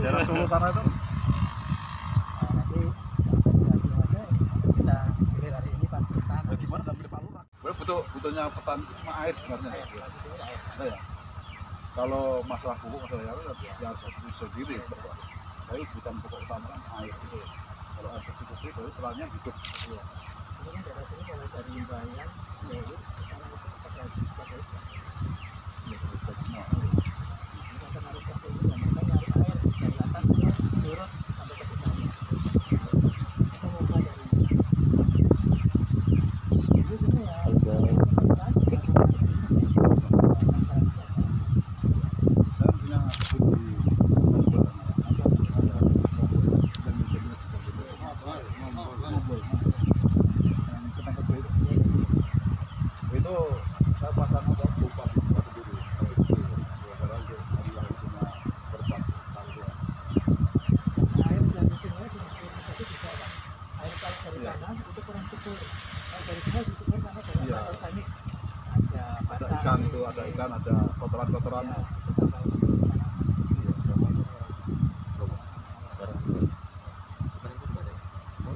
daerah Solo sana itu. Nanti kita pilih hari ini pas kita. Gimana dampaknya Pak Lurah? Butuhnya petani itu cuma air sebenarnya. Ada ya. Kalau masalah pupuk, masalah ya harus sendiri. Tapi bukan pokok utama kan air gitu. Kalau air tercukupi, baru pelannya hidup. Ini kan daerah sini kalau dari Bayan, Lewit, sana itu pakai turun sampai ke petani. Kita mau belajar itu sini ya. Itu saya pasang untuk bupati sendiri. Air dari sini jadi bisa air kalau dari tanah itu kurang subur. Dari sini subur karena dari organik. Ada ikan itu, ada ikan, ada kotoran-kotoran.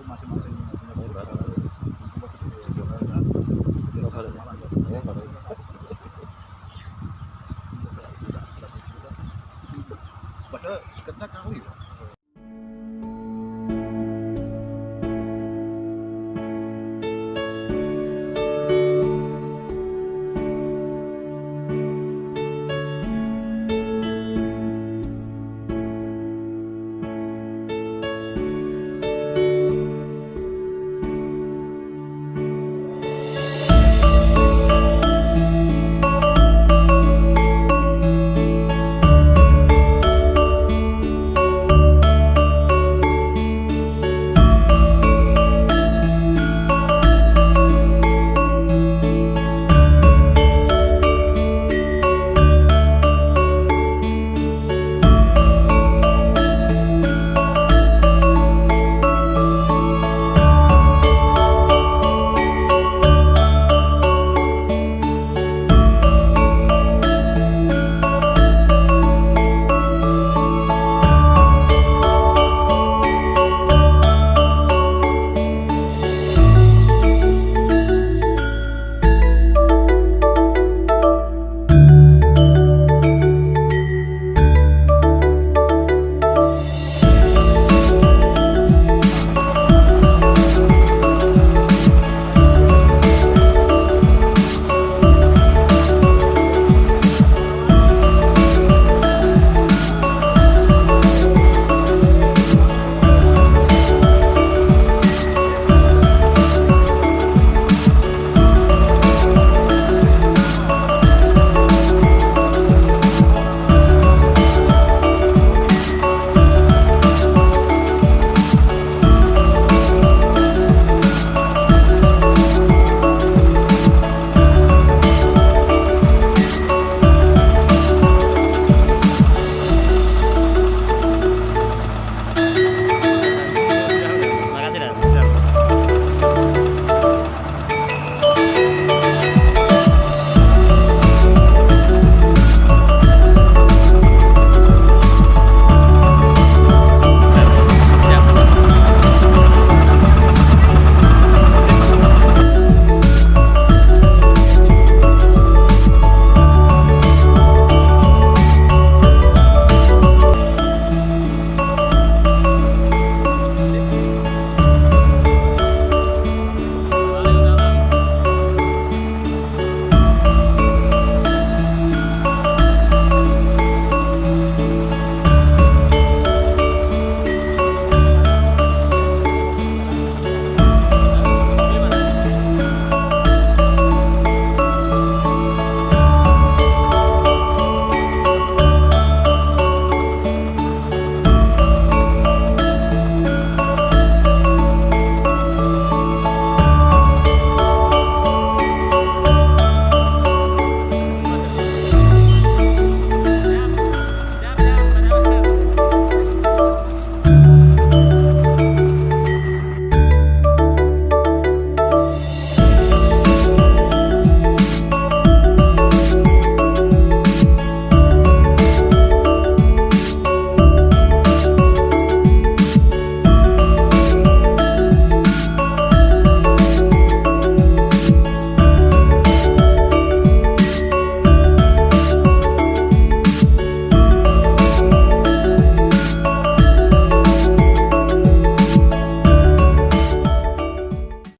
Masing-masing punya